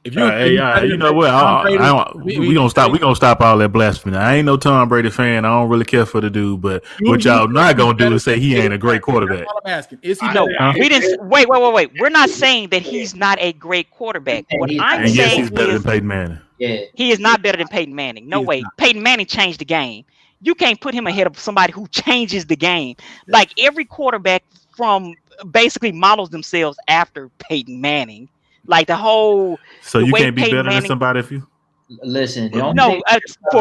if you, you know what, we gonna stop all that blasphemy. I ain't no Tom Brady fan. I don't really care for the dude, but what y'all not gonna do is say he ain't a great quarterback. I'm asking, is he? No, we didn't. Wait. We're not saying that he's not a great quarterback. What I'm saying he's better than Peyton Manning. Yeah, he is not better than Peyton Manning. No way. Peyton Manning changed the game. You can't put him ahead of somebody who changes the game. Like every quarterback from basically models themselves after Peyton Manning. Like the whole. So you can't be better than somebody if you listen. For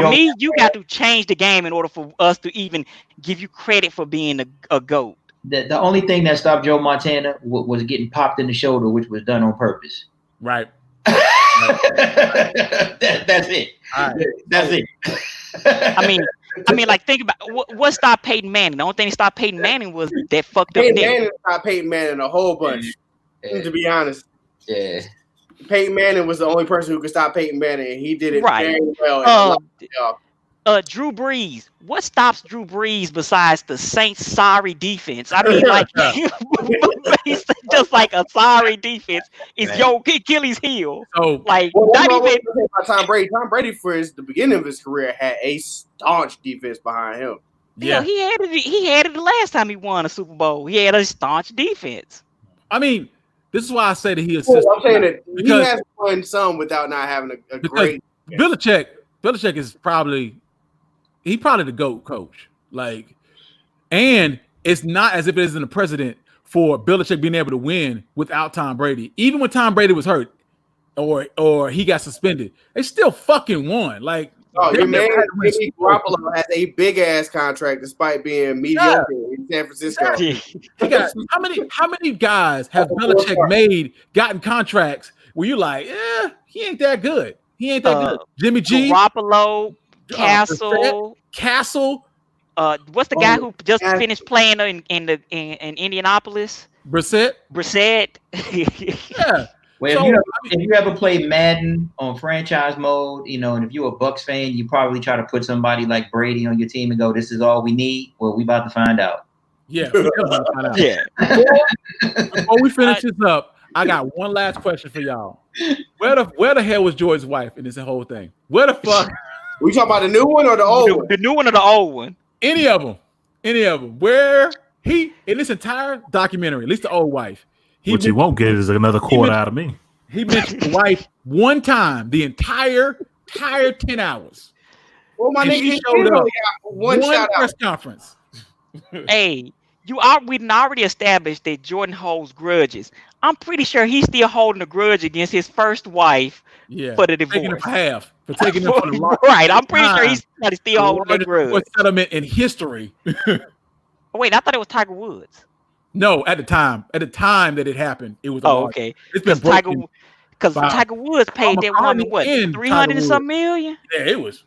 me, you got to change the game in order for us to even give you credit for being a GOAT. The only thing that stopped Joe Montana was getting popped in the shoulder, which was done on purpose. Right. That's it. Right. That's it. I mean, like, think about what stopped Peyton Manning. The only thing that stopped Peyton Manning was that fucked up. Peyton Manning stopped Peyton Manning a whole bunch. To be honest. Yeah. Peyton Manning was the only person who could stop Peyton Manning, and he did it very well. Drew Brees. What stops Drew Brees besides the Saints' sorry defense? I mean, like, just like a sorry defense is your Achilles heel. So, like, Tom Brady. Tom Brady, for the beginning of his career, had a staunch defense behind him. Yeah, he had it the last time he won a Super Bowl. He had a staunch defense. I mean, this is why I say that he is. I'm saying that he has won some without not having a great. Belichick is probably the GOAT coach. Like, and it's not as if it isn't a precedent for Belichick being able to win without Tom Brady. Even when Tom Brady was hurt or he got suspended, they still fucking won. Like, your man Jimmy Garoppolo has a big ass contract despite being mediocre in San Francisco. How many guys have Belichick gotten contracts where you like, he ain't that good. He ain't that good. Jimmy G, Garoppolo, Castle. What's the guy who just finished playing in Indianapolis? Brissett. Yeah. Well, if you ever play Madden on franchise mode, and if you're a Bucks fan, you probably try to put somebody like Brady on your team and go, "This is all we need." Well, we about to find out. Yeah. Yeah. Before we finish this up, I got one last question for y'all. Where the hell was George's wife in this whole thing? Where the fuck? We talking about the new one or the old one? The new one or the old one? Any of them. Where in this entire documentary, at least the old wife. What you won't get is another quarter out of me. He mentioned the wife one time the entire 10 hours. Well, my nigga showed up one press conference. Hey, we'd already established that Jordan holds grudges. I'm pretty sure he's still holding a grudge against his first wife for the taking it divorce. for half, for taking it for the largest. Right, I'm pretty sure he's still holding that grudge. Divorce settlement in history. Wait, I thought it was Tiger Woods. No, at the time that it happened, it was. Okay. It's been broken. Because Tiger Woods paid that woman what, 300 and some million? Yeah, it was.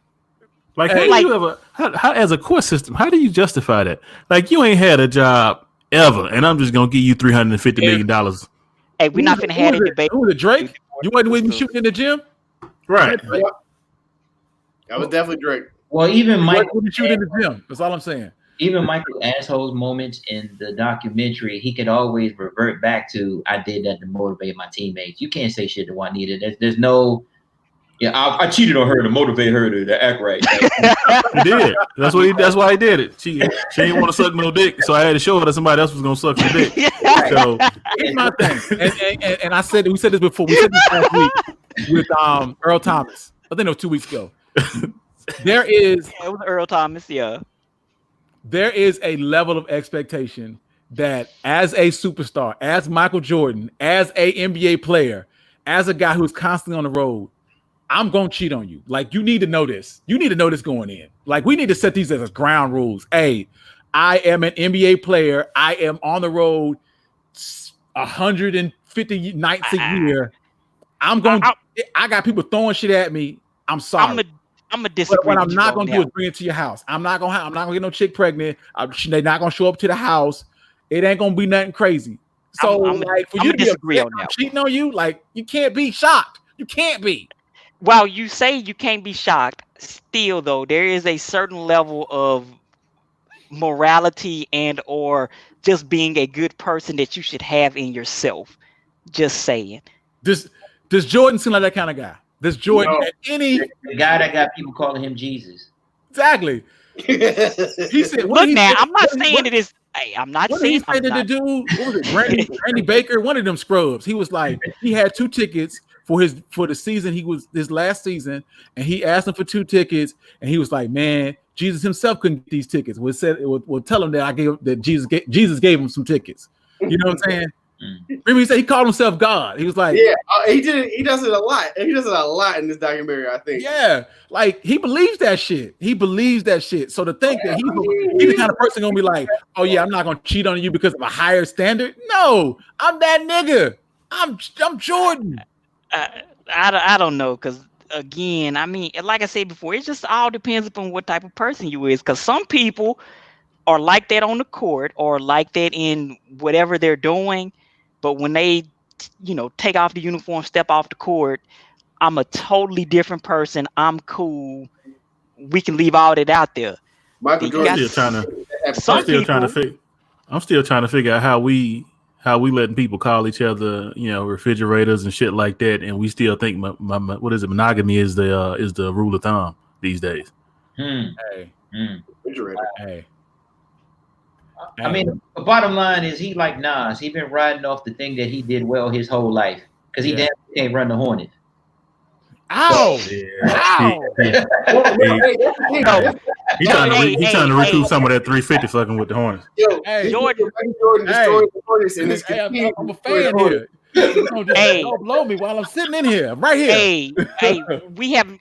Like, how do you ever? How as a court system? How do you justify that? Like, you ain't had a job ever, and I'm just gonna give you $350 million. Hey, we're not finna have a debate. Who was it, Drake? You wasn't with me shooting in the gym, right? That was definitely Drake. Well, even Michael shooting in the gym. That's all I'm saying. Even Michael assholes moments in the documentary, he could always revert back to, I did that to motivate my teammates. You can't say shit to Juanita. There's no, I cheated on her to motivate her to act right. He did. That's why he did it. She didn't want to suck no dick, so I had to show her that somebody else was gonna suck some dick. So here's my thing, and we said this before. We said this last week with Earl Thomas. I think it was 2 weeks ago. It was Earl Thomas, yeah. There is a level of expectation that as a superstar, as Michael Jordan, as a NBA player, as a guy who's constantly on the road, I'm going to cheat on you. Like, you need to know this. You need to know this going in. Like, we need to set these as ground rules. Hey, I am an NBA player. I am on the road 150 nights a year. I got people throwing shit at me. I'm sorry. I'm gonna disagree. What I'm not gonna do is bring it to your house. I'm not gonna get no chick pregnant. They're not gonna show up to the house. It ain't gonna be nothing crazy. So, for you to disagree on that, cheating on you, like, you can't be shocked. You can't be. Well, you say you can't be shocked. Still, though, there is a certain level of morality and or just being a good person that you should have in yourself. Just saying. Does Jordan seem like that kind of guy? Does Jordan the guy that got people calling him Jesus? Exactly. He said, "Look now, I'm not saying it is. Hey, I'm not saying that the dude. What was it? Randy Baker, one of them scrubs. He was like, he had 2 tickets for the season. He was his last season, and he asked him for 2 tickets, and he was like, man, Jesus himself couldn't get these tickets. We'll tell him that Jesus gave him some tickets. You know what I'm saying? Remember, he said he called himself God. He was like, yeah, he did it. He does it a lot. He does it a lot in this documentary, I think. Yeah, like, he believes that shit. So to think that he's the kind of person gonna be like, oh yeah, I'm not gonna cheat on you because of a higher standard. No, I'm that nigga. I'm Jordan. I don't know, because again, I mean, like I said before, it just all depends upon what type of person you is. Because some people are like that on the court or like that in whatever they're doing. But when they, take off the uniform, step off the court, I'm a totally different person. I'm cool. We can leave all that out there. Michael Jordan. I'm still trying to figure out how we letting people call each other, refrigerators and shit like that, and we still think monogamy is the rule of thumb these days. Refrigerator. Hey. I mean, the bottom line is he like Nas. He been riding off the thing that he did well his whole life because he damn can't run the Hornets. Ow! Ow! He's trying to recoup some of that 350 fucking with the Hornets. Jordan destroyed the Hornets in this game. I'm a fan here. Don't blow me while I'm sitting in here, right here.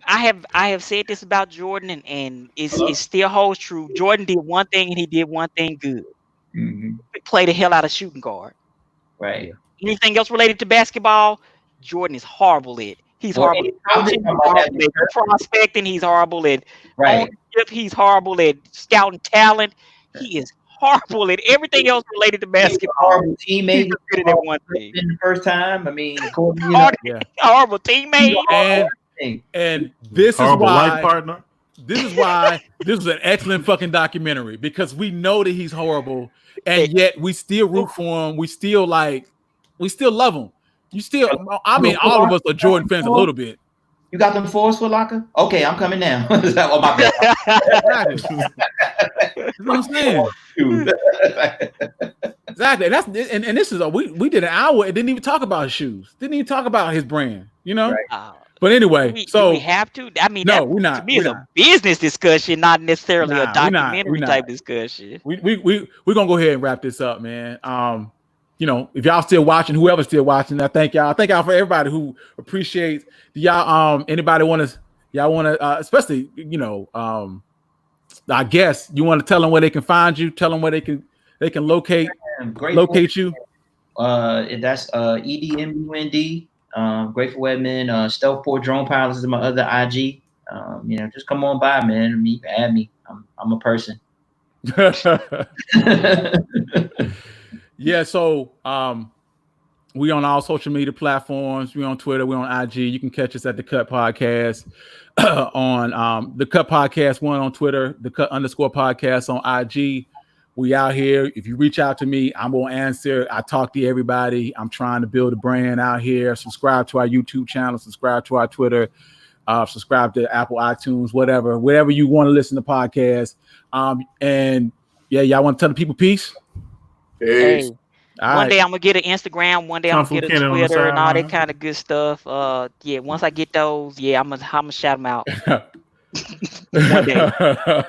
I have said this about Jordan, and it still holds true. Jordan did one thing, and he did one thing good. Mm-hmm. He played the hell out of shooting guard. Right. Anything else related to basketball, Jordan is horrible at. He's horrible at coaching, he's horrible at prospecting, he's horrible at ownership, he's horrible at scouting talent. He is horrible at everything else related to basketball. Horrible teammate. Good at one thing. In the first time, I mean, horrible teammate. And this horrible is why life partner. This is why this is an excellent fucking documentary, because we know that he's horrible, and yet we still root for him. We still love him. I mean, all of us are Jordan fans a little bit. You got them fours for locker? Okay, I'm coming now. Oh, my bad. That's what I'm saying. Exactly. And this is we did an hour and didn't even talk about his shoes. Didn't even talk about his brand, Right. But anyway, do we have to? I mean, no, that we're not. To me, it's a business discussion, not necessarily a documentary type discussion. We're gonna go ahead and wrap this up, man. If y'all still watching, whoever's still watching, I thank y'all. Thank y'all for everybody who appreciates. Anybody want to, especially, I guess you want to tell them where they can find you, tell them where they can locate you. That's EDMUND. Grateful Webman, Stealthport Drone Pilots is my other IG. Just come on by, man. Add me. I'm a person. Yeah, so we on all social media platforms. We on Twitter. We on IG. You can catch us at the Cut Podcast on the Cut Podcast 1 on Twitter, the Cut _podcast on IG. We out here. If you reach out to me, I'm gonna answer. I talk to everybody. I'm trying to build a brand out here. Subscribe to our YouTube channel. Subscribe to our Twitter. Subscribe to Apple, iTunes, whatever you want to listen to podcasts. And yeah, y'all want to tell the people peace. Hey, one day I'm gonna get an Instagram. One day I'm gonna get a Twitter and all that kind of good stuff. Once I get those, I'm gonna shout them out. One day.